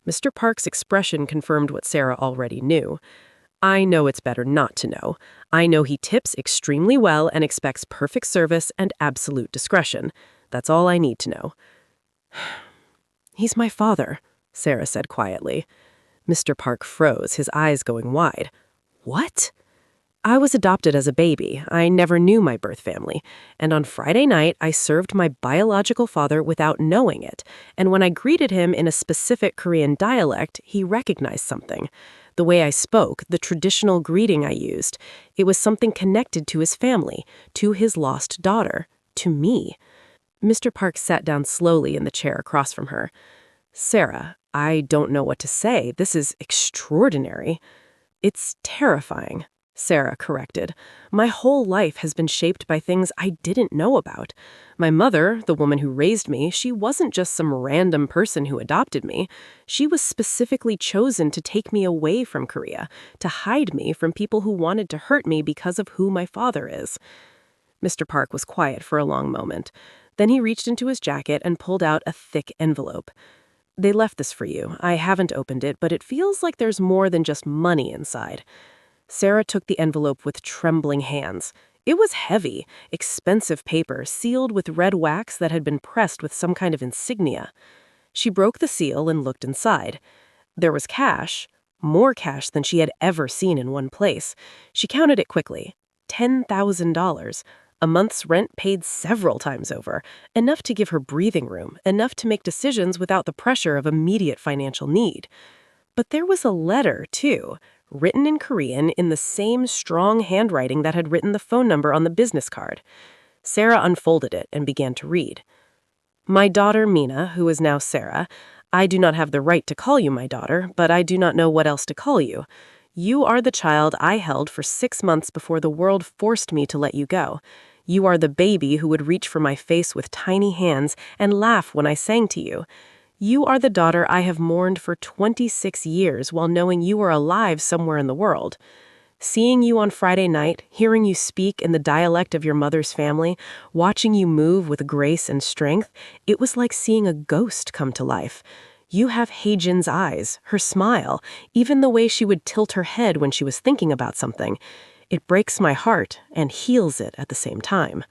Mr. Park's expression confirmed what Sarah already knew. I know it's better not to know. I know he tips extremely well and expects perfect service and absolute discretion. That's all I need to know. He's my father, Sarah said quietly. Mr. Park froze, his eyes going wide. What? I was adopted as a baby. I never knew my birth family. And on Friday night, I served my biological father without knowing it. And when I greeted him in a specific Korean dialect, he recognized something. The way I spoke, the traditional greeting I used, it was something connected to his family, to his lost daughter, to me. Mr. Park sat down slowly in the chair across from her. Sarah, I don't know what to say. This is extraordinary. It's terrifying. Sarah corrected. My whole life has been shaped by things I didn't know about. My mother, the woman who raised me, she wasn't just some random person who adopted me. She was specifically chosen to take me away from Korea, to hide me from people who wanted to hurt me because of who my father is. Mr. Park was quiet for a long moment. Then he reached into his jacket and pulled out a thick envelope. They left this for you. I haven't opened it, but it feels like there's more than just money inside. Sarah took the envelope with trembling hands. It was heavy, expensive paper sealed with red wax that had been pressed with some kind of insignia. She broke the seal and looked inside. There was cash, more cash than she had ever seen in one place. She counted it quickly. $10,000. A month's rent paid several times over. Enough to give her breathing room, enough to make decisions without the pressure of immediate financial need. But there was a letter, too, written in Korean in the same strong handwriting that had written the phone number on the business card. Sarah unfolded it and began to read. My daughter Mina, who is now Sarah, I do not have the right to call you my daughter, but I do not know what else to call you. You are the child I held for 6 months before the world forced me to let you go. You are the baby who would reach for my face with tiny hands and laugh when I sang to you. You are the daughter I have mourned for 26 years while knowing you are alive somewhere in the world. Seeing you on Friday night, hearing you speak in the dialect of your mother's family, watching you move with grace and strength, it was like seeing a ghost come to life. You have Haejin's eyes, her smile, even the way she would tilt her head when she was thinking about something. It breaks my heart and heals it at the same time.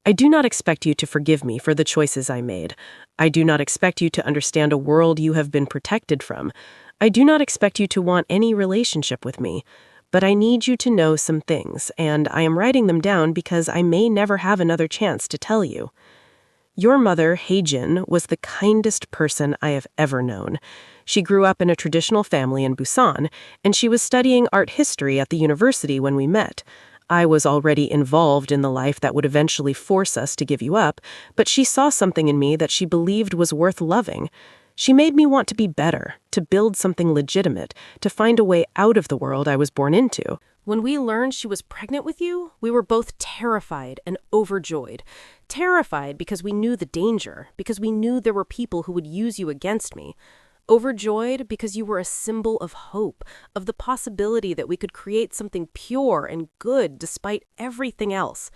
I do not expect you to forgive me for the choices I made. I do not expect you to understand a world you have been protected from. I do not expect you to want any relationship with me. But I need you to know some things, and I am writing them down because I may never have another chance to tell you. Your mother, Haejin, was the kindest person I have ever known. She grew up in a traditional family in Busan, and she was studying art history at the university when we met. I was already involved in the life that would eventually force us to give you up, but she saw something in me that she believed was worth loving. She made me want to be better, to build something legitimate, to find a way out of the world I was born into. When we learned she was pregnant with you, we were both terrified and overjoyed. Terrified because we knew the danger, because we knew there were people who would use you against me. Overjoyed because you were a symbol of hope, of the possibility that we could create something pure and good despite everything else.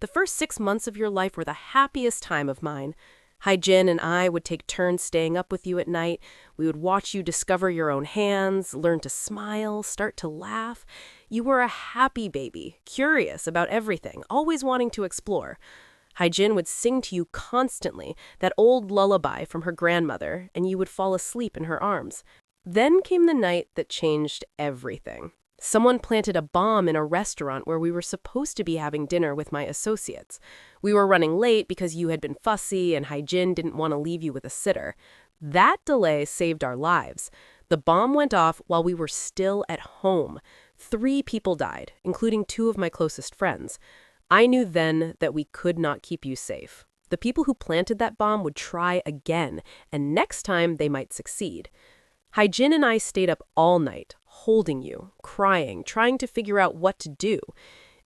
The first 6 months of your life were the happiest time of mine. Haejin and I would take turns staying up with you at night. We would watch you discover your own hands, learn to smile, start to laugh. You were a happy baby, curious about everything, always wanting to explore. Haejin would sing to you constantly, that old lullaby from her grandmother, and you would fall asleep in her arms. Then came the night that changed everything. Someone planted a bomb in a restaurant where we were supposed to be having dinner with my associates. We were running late because you had been fussy and Haejin didn't want to leave you with a sitter. That delay saved our lives. The bomb went off while we were still at home. 3 people died, including 2 of my closest friends. I knew then that we could not keep you safe. The people who planted that bomb would try again, and next time they might succeed. Haejin and I stayed up all night, holding you, crying, trying to figure out what to do.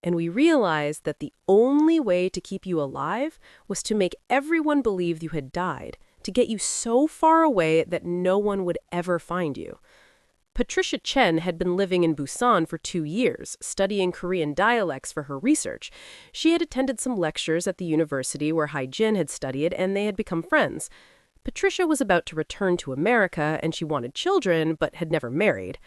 And we realized that the only way to keep you alive was to make everyone believe you had died, to get you so far away that no one would ever find you. Patricia Chen had been living in Busan for 2 years, studying Korean dialects for her research. She had attended some lectures at the university where Haejin had studied, and they had become friends. Patricia was about to return to America, and she wanted children, but had never married.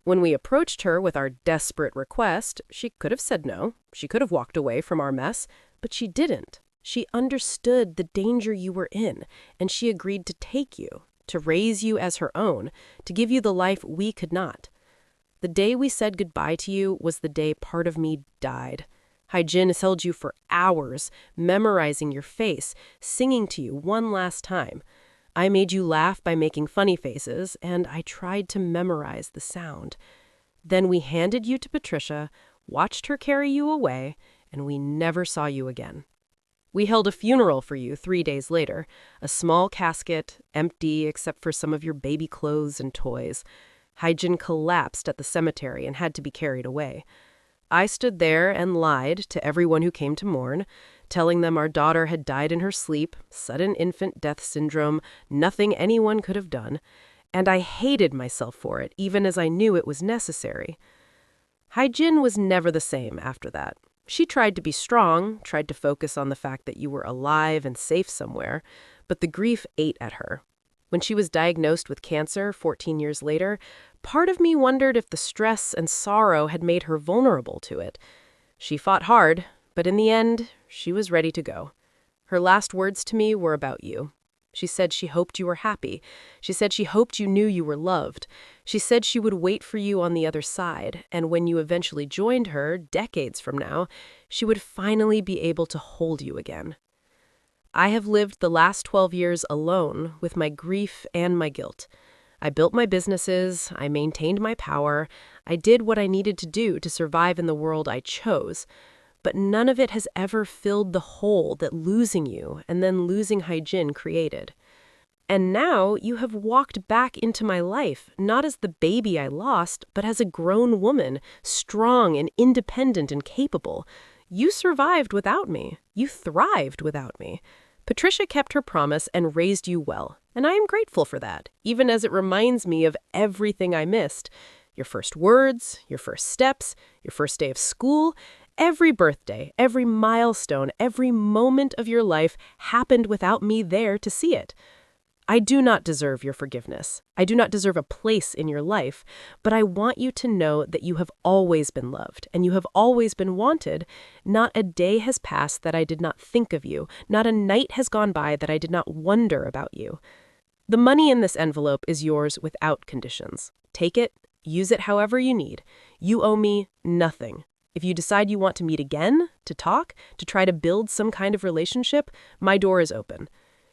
When we approached her with our desperate request, she could have said no. She could have walked away from our mess, but she didn't. She understood the danger you were in, and she agreed to take you, to raise you as her own, to give you the life we could not. The day we said goodbye to you was the day part of me died. Haejin held you for hours, memorizing your face, singing to you one last time. I made you laugh by making funny faces, and I tried to memorize the sound. Then we handed you to Patricia, watched her carry you away, and we never saw you again. We held a funeral for you 3 days later, a small casket, empty except for some of your baby clothes and toys. Haejin collapsed at the cemetery and had to be carried away. I stood there and lied to everyone who came to mourn, telling them our daughter had died in her sleep, sudden infant death syndrome, nothing anyone could have done, and I hated myself for it, even as I knew it was necessary. Haijin was never the same after that. She tried to be strong, tried to focus on the fact that you were alive and safe somewhere, but the grief ate at her. When she was diagnosed with cancer 14 years later, part of me wondered if the stress and sorrow had made her vulnerable to it. She fought hard, but in the end, she was ready to go. Her last words to me were about you. She said she hoped you were happy. She said she hoped you knew you were loved. She said she would wait for you on the other side, and when you eventually joined her, decades from now, she would finally be able to hold you again. I have lived the last 12 years alone with my grief and my guilt. I built my businesses, I maintained my power, I did what I needed to do to survive in the world I chose. But none of it has ever filled the hole that losing you and then losing Haijin created. And now you have walked back into my life, not as the baby I lost, but as a grown woman, strong and independent and capable. You survived without me. You thrived without me. Patricia kept her promise and raised you well, and I am grateful for that, even as it reminds me of everything I missed. Your first words, your first steps, your first day of school. Every birthday, every milestone, every moment of your life happened without me there to see it. I do not deserve your forgiveness. I do not deserve a place in your life, but I want you to know that you have always been loved and you have always been wanted. Not a day has passed that I did not think of you. Not a night has gone by that I did not wonder about you. The money in this envelope is yours without conditions. Take it, use it however you need. You owe me nothing. If you decide you want to meet again, to talk, to try to build some kind of relationship, my door is open.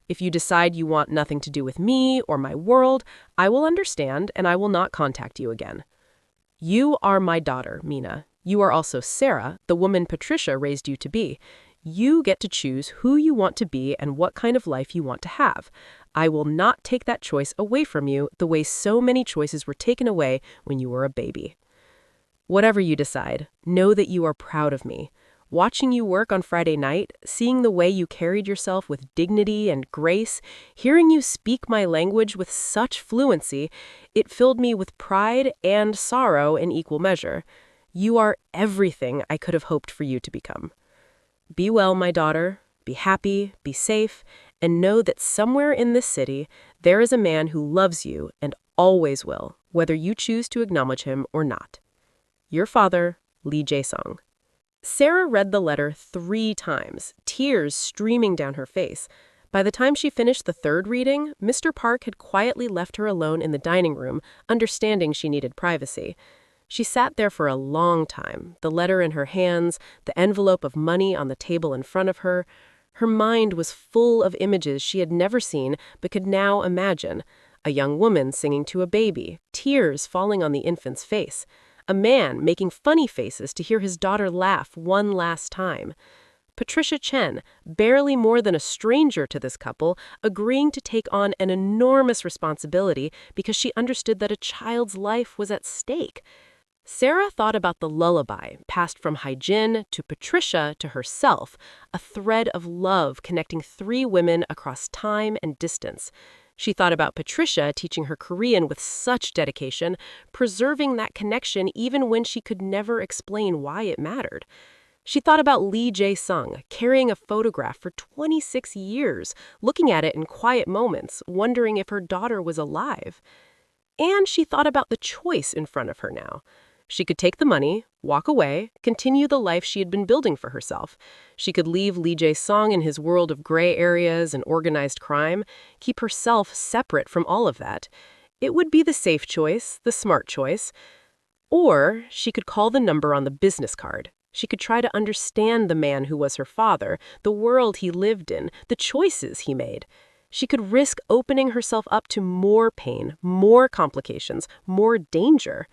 If you decide you want nothing to do with me or my world, I will understand and I will not contact you again. You are my daughter, Mina. You are also Sarah, the woman Patricia raised you to be. You get to choose who you want to be and what kind of life you want to have. I will not take that choice away from you the way so many choices were taken away when you were a baby. Whatever you decide, know that you are proud of me. Watching you work on Friday night, seeing the way you carried yourself with dignity and grace, hearing you speak my language with such fluency, it filled me with pride and sorrow in equal measure. You are everything I could have hoped for you to become. Be well, my daughter. Be happy, be safe, and know that somewhere in this city, there is a man who loves you and always will, whether you choose to acknowledge him or not. Your father, Lee Jae-sung. Sarah read the letter 3 times, tears streaming down her face. By the time she finished the 3rd reading, Mr. Park had quietly left her alone in the dining room, understanding she needed privacy. She sat there for a long time, the letter in her hands, the envelope of money on the table in front of her. Her mind was full of images she had never seen but could now imagine. A young woman singing to a baby, tears falling on the infant's face. A man making funny faces to hear his daughter laugh one last time. Patricia Chen, barely more than a stranger to this couple, agreeing to take on an enormous responsibility because she understood that a child's life was at stake. Sarah thought about the lullaby, passed from Haijin to Patricia to herself, a thread of love connecting 3 women across time and distance. She thought about Patricia teaching her Korean with such dedication, preserving that connection even when she could never explain why it mattered. She thought about Lee Jae-sung carrying a photograph for 26 years, looking at it in quiet moments, wondering if her daughter was alive. And she thought about the choice in front of her now. She could take the money, walk away, continue the life she had been building for herself. She could leave Lee Jae-sung in his world of gray areas and organized crime, keep herself separate from all of that. It would be the safe choice, the smart choice. Or she could call the number on the business card. She could try to understand the man who was her father, the world he lived in, the choices he made. She could risk opening herself up to more pain, more complications, more danger.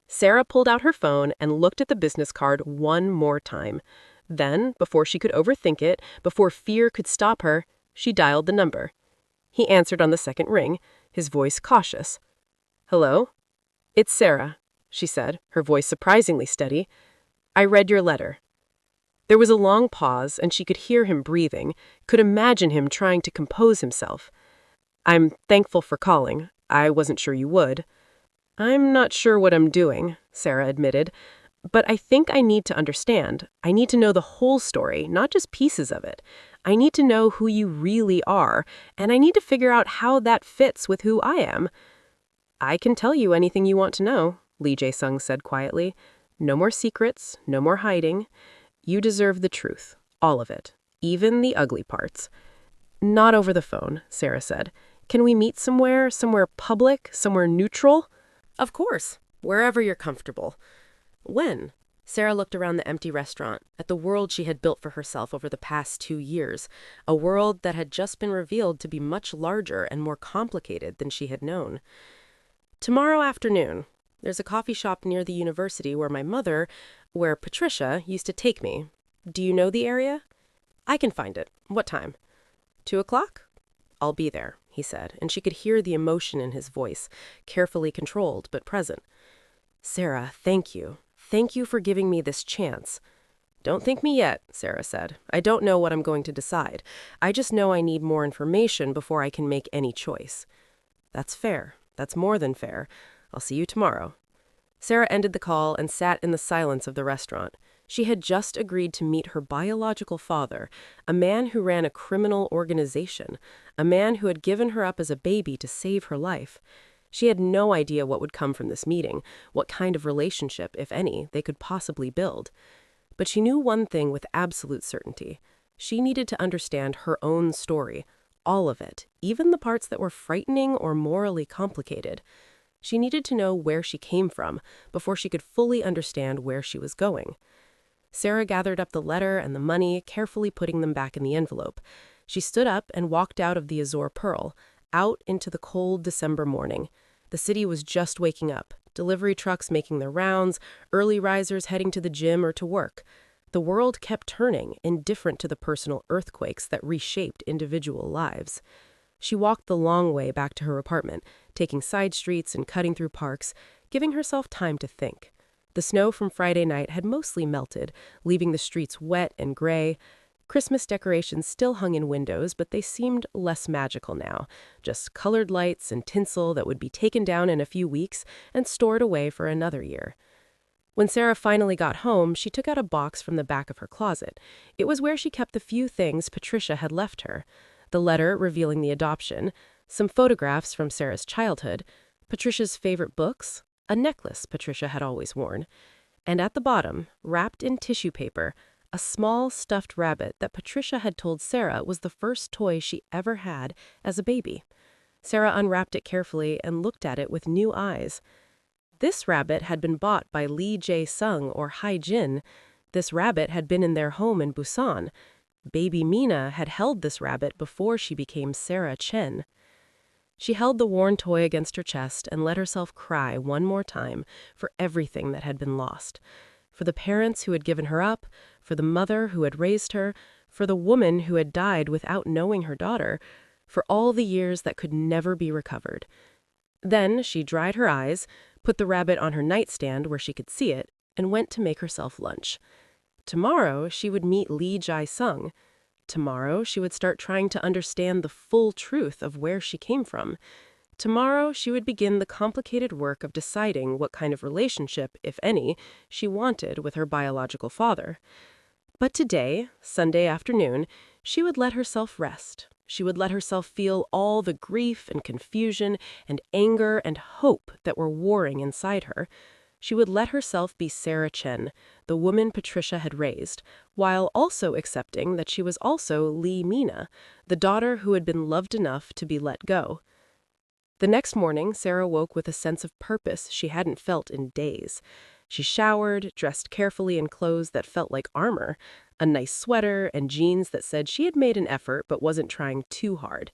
Sarah pulled out her phone and looked at the business card one more time. Then, before she could overthink it, before fear could stop her, she dialed the number. He answered on the 2nd ring, his voice cautious. "Hello? It's Sarah," she said, her voice surprisingly steady. I read your letter. There was a long pause, and she could hear him breathing, could imagine him trying to compose himself. I'm thankful for calling. I wasn't sure you would. I'm not sure what I'm doing, Sarah admitted, but I think I need to understand. I need to know the whole story, not just pieces of it. I need to know who you really are, and I need to figure out how that fits with who I am. I can tell you anything you want to know, Lee Jae-sung said quietly. No more secrets, no more hiding. You deserve the truth, all of it, even the ugly parts. Not over the phone, Sarah said. Can we meet somewhere public, somewhere neutral? Of course, wherever you're comfortable. When? Sarah looked around the empty restaurant, at the world she had built for herself over the past 2 years, a world that had just been revealed to be much larger and more complicated than she had known. Tomorrow afternoon. There's a coffee shop near the university where Patricia used to take me. Do you know the area? I can find it. What time? 2 o'clock? I'll be there, he said, and she could hear the emotion in his voice, carefully controlled but present. Sarah, thank you. Thank you for giving me this chance. Don't thank me yet, Sarah said. I don't know what I'm going to decide. I just know I need more information before I can make any choice. That's fair. That's more than fair. I'll see you tomorrow. Sarah ended the call and sat in the silence of the restaurant. She had just agreed to meet her biological father, a man who ran a criminal organization, a man who had given her up as a baby to save her life. She had no idea what would come from this meeting, what kind of relationship, if any, they could possibly build. But she knew one thing with absolute certainty. She needed to understand her own story, all of it, even the parts that were frightening or morally complicated. She needed to know where she came from before she could fully understand where she was going. Sarah gathered up the letter and the money, carefully putting them back in the envelope. She stood up and walked out of the Azure Pearl, out into the cold December morning. The city was just waking up, delivery trucks making their rounds, early risers heading to the gym or to work. The world kept turning, indifferent to the personal earthquakes that reshaped individual lives. She walked the long way back to her apartment, taking side streets and cutting through parks, giving herself time to think. The snow from Friday night had mostly melted, leaving the streets wet and gray. Christmas decorations still hung in windows, but they seemed less magical now, just colored lights and tinsel that would be taken down in a few weeks and stored away for another year. When Sarah finally got home, she took out a box from the back of her closet. It was where she kept the few things Patricia had left her. The letter revealing the adoption, some photographs from Sarah's childhood, Patricia's favorite books, a necklace Patricia had always worn, and at the bottom, wrapped in tissue paper, a small stuffed rabbit that Patricia had told Sarah was the first toy she ever had as a baby. Sarah unwrapped it carefully and looked at it with new eyes. This rabbit had been bought by Lee Jae-sung or Hai-jin. This rabbit had been in their home in Busan. Baby Mina had held this rabbit before she became Sarah Chen. She held the worn toy against her chest and let herself cry one more time for everything that had been lost. For the parents who had given her up, for the mother who had raised her, for the woman who had died without knowing her daughter, for all the years that could never be recovered. Then she dried her eyes, put the rabbit on her nightstand where she could see it, and went to make herself lunch. Tomorrow she would meet Lee Jae-sung. Tomorrow she would start trying to understand the full truth of where she came from. Tomorrow she would begin the complicated work of deciding what kind of relationship, if any, she wanted with her biological father. But today, Sunday afternoon, she would let herself rest. She would let herself feel all the grief and confusion and anger and hope that were warring inside her. She would let herself be Sarah Chen, the woman Patricia had raised, while also accepting that she was also Lee Mina, the daughter who had been loved enough to be let go. The next morning, Sarah woke with a sense of purpose she hadn't felt in days. She showered, dressed carefully in clothes that felt like armor, a nice sweater and jeans that said she had made an effort but wasn't trying too hard.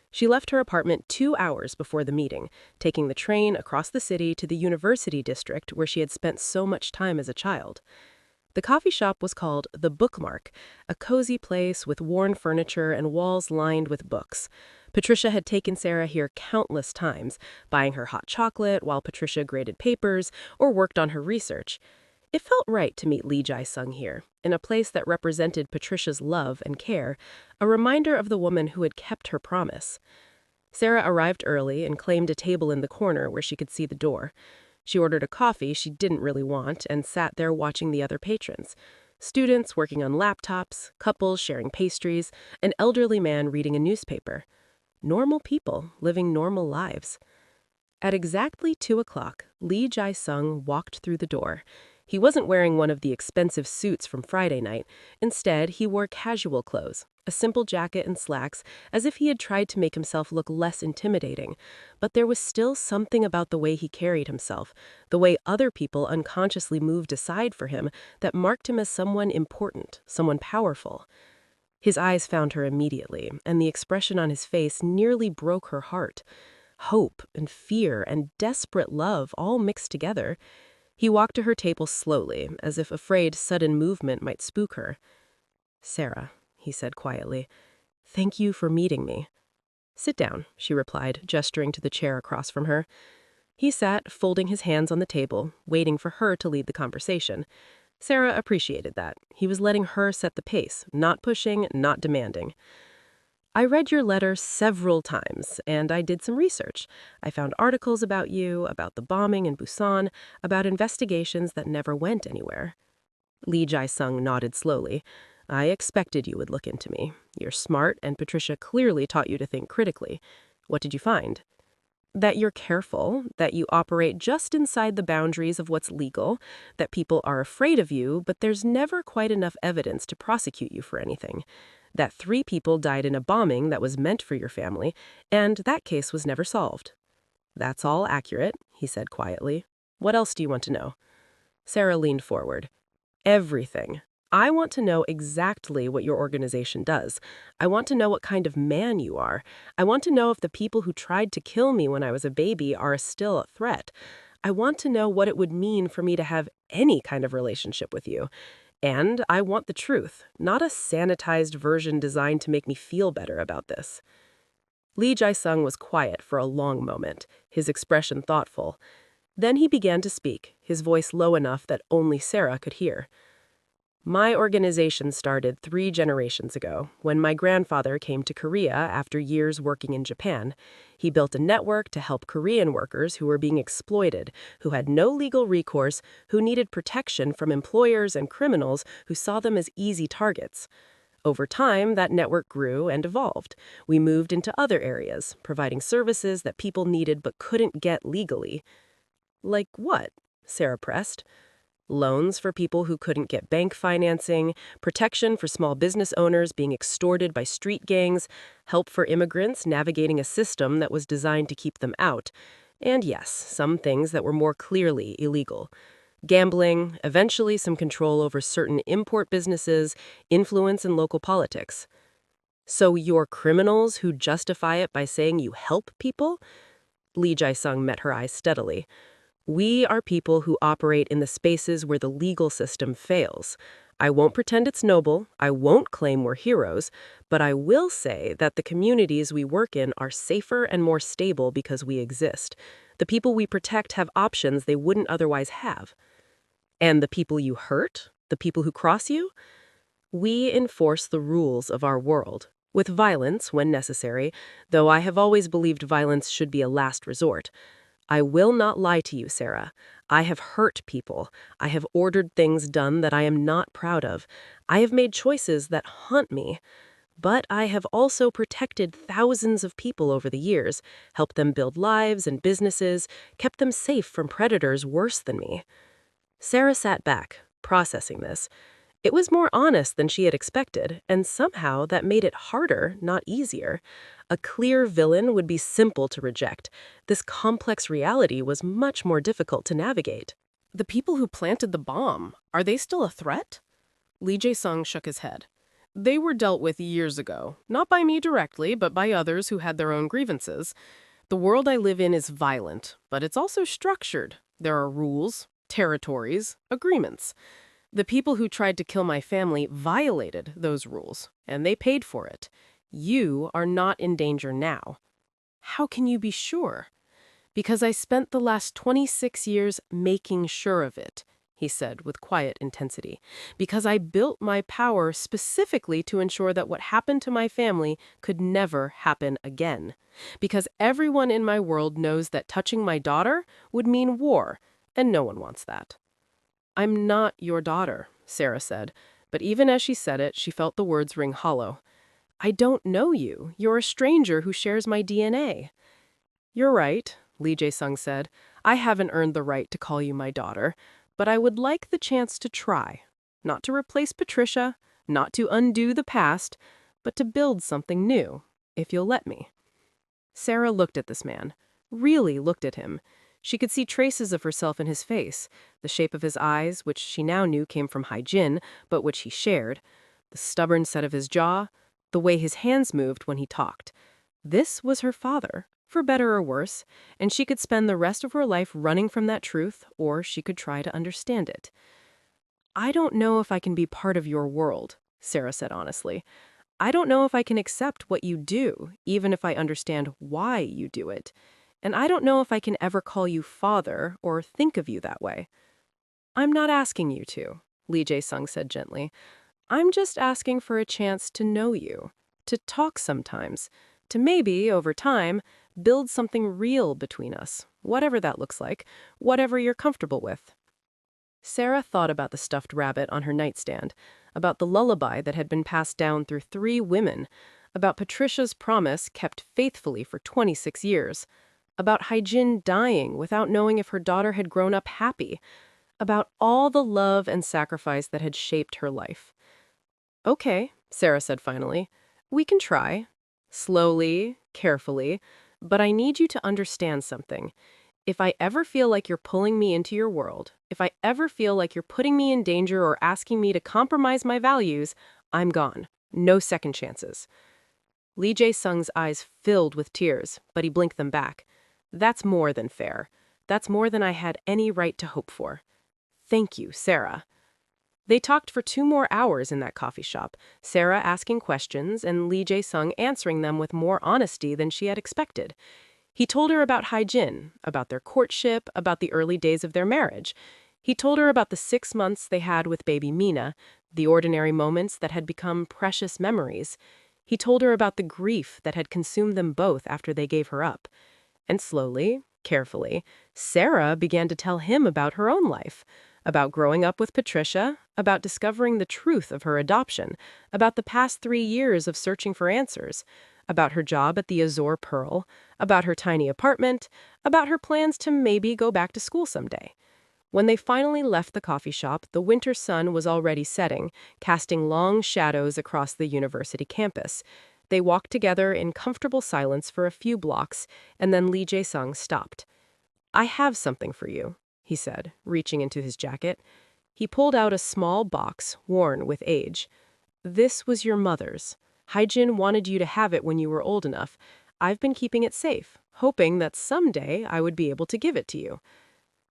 She left her apartment 2 hours before the meeting, taking the train across the city to the university district where she had spent so much time as a child. The coffee shop was called The Bookmark, a cozy place with worn furniture and walls lined with books. Patricia had taken Sarah here countless times, buying her hot chocolate while Patricia graded papers or worked on her research. It felt right to meet Lee Jae-sung here, in a place that represented Patricia's love and care, a reminder of the woman who had kept her promise. Sarah arrived early and claimed a table in the corner where she could see the door. She ordered a coffee she didn't really want and sat there watching the other patrons. Students working on laptops, couples sharing pastries, an elderly man reading a newspaper. Normal people living normal lives. At exactly 2 o'clock, Lee Jae-sung walked through the door. He wasn't wearing one of the expensive suits from Friday night. Instead, he wore casual clothes, a simple jacket and slacks, as if he had tried to make himself look less intimidating. But there was still something about the way he carried himself, the way other people unconsciously moved aside for him, that marked him as someone important, someone powerful. His eyes found her immediately, and the expression on his face nearly broke her heart. Hope and fear and desperate love all mixed together. He walked to her table slowly, as if afraid sudden movement might spook her. "Sarah," he said quietly, "thank you for meeting me." "Sit down," she replied, gesturing to the chair across from her. He sat, folding his hands on the table, waiting for her to lead the conversation. Sarah appreciated that. He was letting her set the pace, not pushing, not demanding. "I read your letter several times, and I did some research. I found articles about you, about the bombing in Busan, about investigations that never went anywhere." Lee Jae-sung nodded slowly. "I expected you would look into me. You're smart, and Patricia clearly taught you to think critically. What did you find?" "That you're careful, that you operate just inside the boundaries of what's legal, that people are afraid of you, but there's never quite enough evidence to prosecute you for anything. That 3 people died in a bombing that was meant for your family, and that case was never solved." "That's all accurate," he said quietly. "What else do you want to know?" Sarah leaned forward. "Everything. I want to know exactly what your organization does. I want to know what kind of man you are. I want to know if the people who tried to kill me when I was a baby are still a threat. I want to know what it would mean for me to have any kind of relationship with you. And I want the truth, not a sanitized version designed to make me feel better about this." Lee Jae-sung was quiet for a long moment, his expression thoughtful. Then he began to speak, his voice low enough that only Sarah could hear. "My organization started 3 generations ago, when my grandfather came to Korea after years working in Japan. He built a network to help Korean workers who were being exploited, who had no legal recourse, who needed protection from employers and criminals who saw them as easy targets. Over time, that network grew and evolved. We moved into other areas, providing services that people needed but couldn't get legally." "Like what?" Sarah pressed. "Loans for people who couldn't get bank financing, protection for small business owners being extorted by street gangs, help for immigrants navigating a system that was designed to keep them out, and yes, some things that were more clearly illegal. Gambling, eventually some control over certain import businesses, influence in local politics." "So you're criminals who justify it by saying you help people?" Lee Jae-sung met her eyes steadily. "We are people who operate in the spaces where the legal system fails. I won't pretend it's noble, I won't claim we're heroes, but I will say that the communities we work in are safer and more stable because we exist. The people we protect have options they wouldn't otherwise have." "And the people you hurt? The people who cross you?" "We enforce the rules of our world, with violence when necessary, though I have always believed violence should be a last resort. I will not lie to you, Sarah. I have hurt people. I have ordered things done that I am not proud of. I have made choices that haunt me. But I have also protected thousands of people over the years, helped them build lives and businesses, kept them safe from predators worse than me." Sarah sat back, processing this. It was more honest than she had expected, and somehow that made it harder, not easier. A clear villain would be simple to reject. This complex reality was much more difficult to navigate. "The people who planted the bomb, are they still a threat?" Lee Jae-sung shook his head. "They were dealt with years ago, not by me directly, but by others who had their own grievances. The world I live in is violent, but it's also structured. There are rules, territories, agreements. The people who tried to kill my family violated those rules, and they paid for it. You are not in danger now." "How can you be sure?" "Because I spent the last 26 years making sure of it. he said with quiet intensity, because I built my power specifically to ensure that what happened to my family could never happen again. Because everyone in my world knows that touching my daughter would mean war, and no one wants that. I'm not your daughter, Sarah said, but even as she said it, she felt the words ring hollow. I don't know you. You're a stranger who shares my DNA. You're right, Lee Jae-sung said. I haven't earned the right to call you my daughter, but I would like the chance to try. Not to replace Patricia, not to undo the past, but to build something new, if you'll let me. Sarah looked at this man, really looked at him. She could see traces of herself in his face, the shape of his eyes, which she now knew came from Hae-jin, but which he shared, the stubborn set of his jaw, the way his hands moved when he talked. This was her father, for better or worse, and she could spend the rest of her life running from that truth, or she could try to understand it. I don't know if I can be part of your world, Sarah said honestly. I don't know if I can accept what you do, even if I understand why you do it. And I don't know if I can ever call you father or think of you that way. I'm not asking you to, Lee Jae-sung said gently. I'm just asking for a chance to know you, to talk sometimes, to maybe, over time, build something real between us, whatever that looks like, whatever you're comfortable with. Sarah thought about the stuffed rabbit on her nightstand, about the lullaby that had been passed down through 3 women, about Patricia's promise kept faithfully for 26 years, about Hae-jin dying without knowing if her daughter had grown up happy, about all the love and sacrifice that had shaped her life. Okay, Sarah said finally, we can try. Slowly, carefully, but I need you to understand something. If I ever feel like you're pulling me into your world, if I ever feel like you're putting me in danger or asking me to compromise my values, I'm gone. No second chances. Lee Jae-sung's eyes filled with tears, but he blinked them back. That's more than fair. That's more than I had any right to hope for. Thank you, Sarah. They talked for 2 more hours in that coffee shop, Sarah asking questions and Lee Jae-sung answering them with more honesty than she had expected. He told her about Hae-jin, about their courtship, about the early days of their marriage. He told her about the 6 months they had with baby Mina, the ordinary moments that had become precious memories. He told her about the grief that had consumed them both after they gave her up. And slowly, carefully, Sarah began to tell him about her own life, about growing up with Patricia, about discovering the truth of her adoption, about the past 3 years of searching for answers, about her job at the Azure Pearl, about her tiny apartment, about her plans to maybe go back to school someday. When they finally left the coffee shop, the winter sun was already setting, casting long shadows across the university campus. They walked together in comfortable silence for a few blocks, and then Lee Jae-sung stopped. I have something for you, he said, reaching into his jacket. He pulled out a small box, worn with age. This was your mother's. Hae-jin wanted you to have it when you were old enough. I've been keeping it safe, hoping that someday I would be able to give it to you.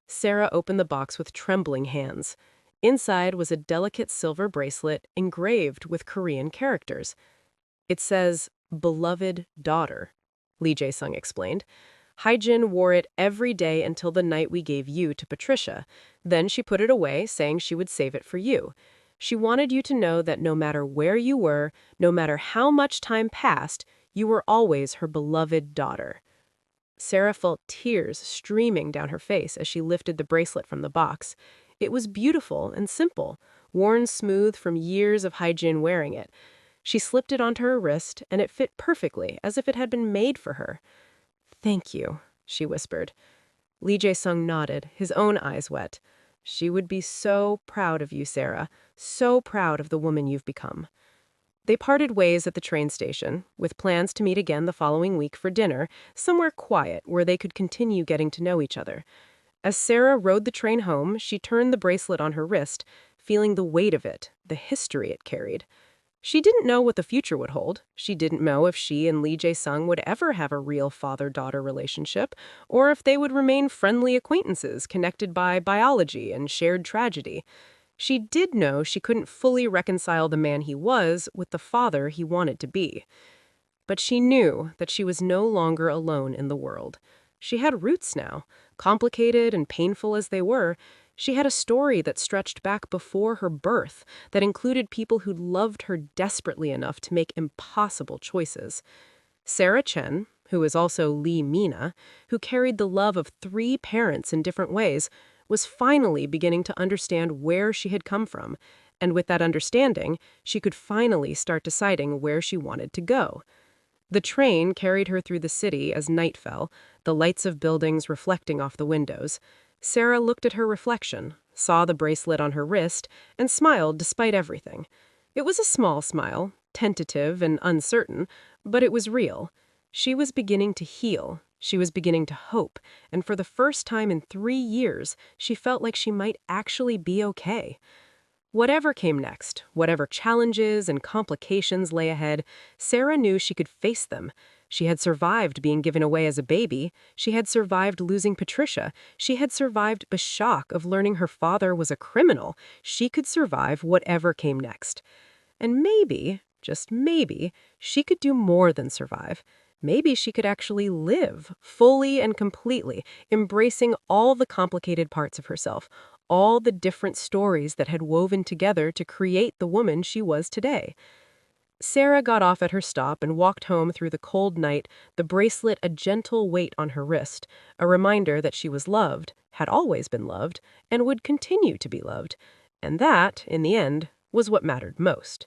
Sarah opened the box with trembling hands. Inside was a delicate silver bracelet engraved with Korean characters. It says, "Beloved Daughter," Lee Jae-sung explained. Hae-jin wore it every day until the night we gave you to Patricia. Then she put it away, saying she would save it for you. She wanted you to know that no matter where you were, no matter how much time passed, you were always her beloved daughter. Sarah felt tears streaming down her face as she lifted the bracelet from the box. It was beautiful and simple, worn smooth from years of Hae-jin wearing it. She slipped it onto her wrist, and it fit perfectly, as if it had been made for her. Thank you, she whispered. Lee Jae-sung nodded, his own eyes wet. She would be so proud of you, Sarah, so proud of the woman you've become. They parted ways at the train station, with plans to meet again the following week for dinner, somewhere quiet where they could continue getting to know each other. As Sarah rode the train home, she turned the bracelet on her wrist, feeling the weight of it, the history it carried. She didn't know what the future would hold. She didn't know if she and Lee Jae-sung would ever have a real father-daughter relationship, or if they would remain friendly acquaintances connected by biology and shared tragedy. She did know she couldn't fully reconcile the man he was with the father he wanted to be. But she knew that she was no longer alone in the world. She had roots now, complicated and painful as they were. She had a story that stretched back before her birth, that included people who loved her desperately enough to make impossible choices. Sarah Chen, who is also Lee Mina, who carried the love of three parents in different ways, was finally beginning to understand where she had come from, and with that understanding, she could finally start deciding where she wanted to go. The train carried her through the city as night fell, the lights of buildings reflecting off the windows. Sarah looked at her reflection, saw the bracelet on her wrist, and smiled despite everything. It was a small smile, tentative and uncertain, but it was real. She was beginning to heal. She was beginning to hope, and for the first time in 3 years, she felt like she might actually be okay. Whatever came next, whatever challenges and complications lay ahead, Sarah knew she could face them. She had survived being given away as a baby. She had survived losing Patricia. She had survived the shock of learning her father was a criminal. She could survive whatever came next. And maybe, just maybe, she could do more than survive. Maybe she could actually live fully and completely, embracing all the complicated parts of herself, all the different stories that had woven together to create the woman she was today. Sarah got off at her stop and walked home through the cold night, the bracelet a gentle weight on her wrist, a reminder that she was loved, had always been loved, and would continue to be loved. And that, in the end, was what mattered most.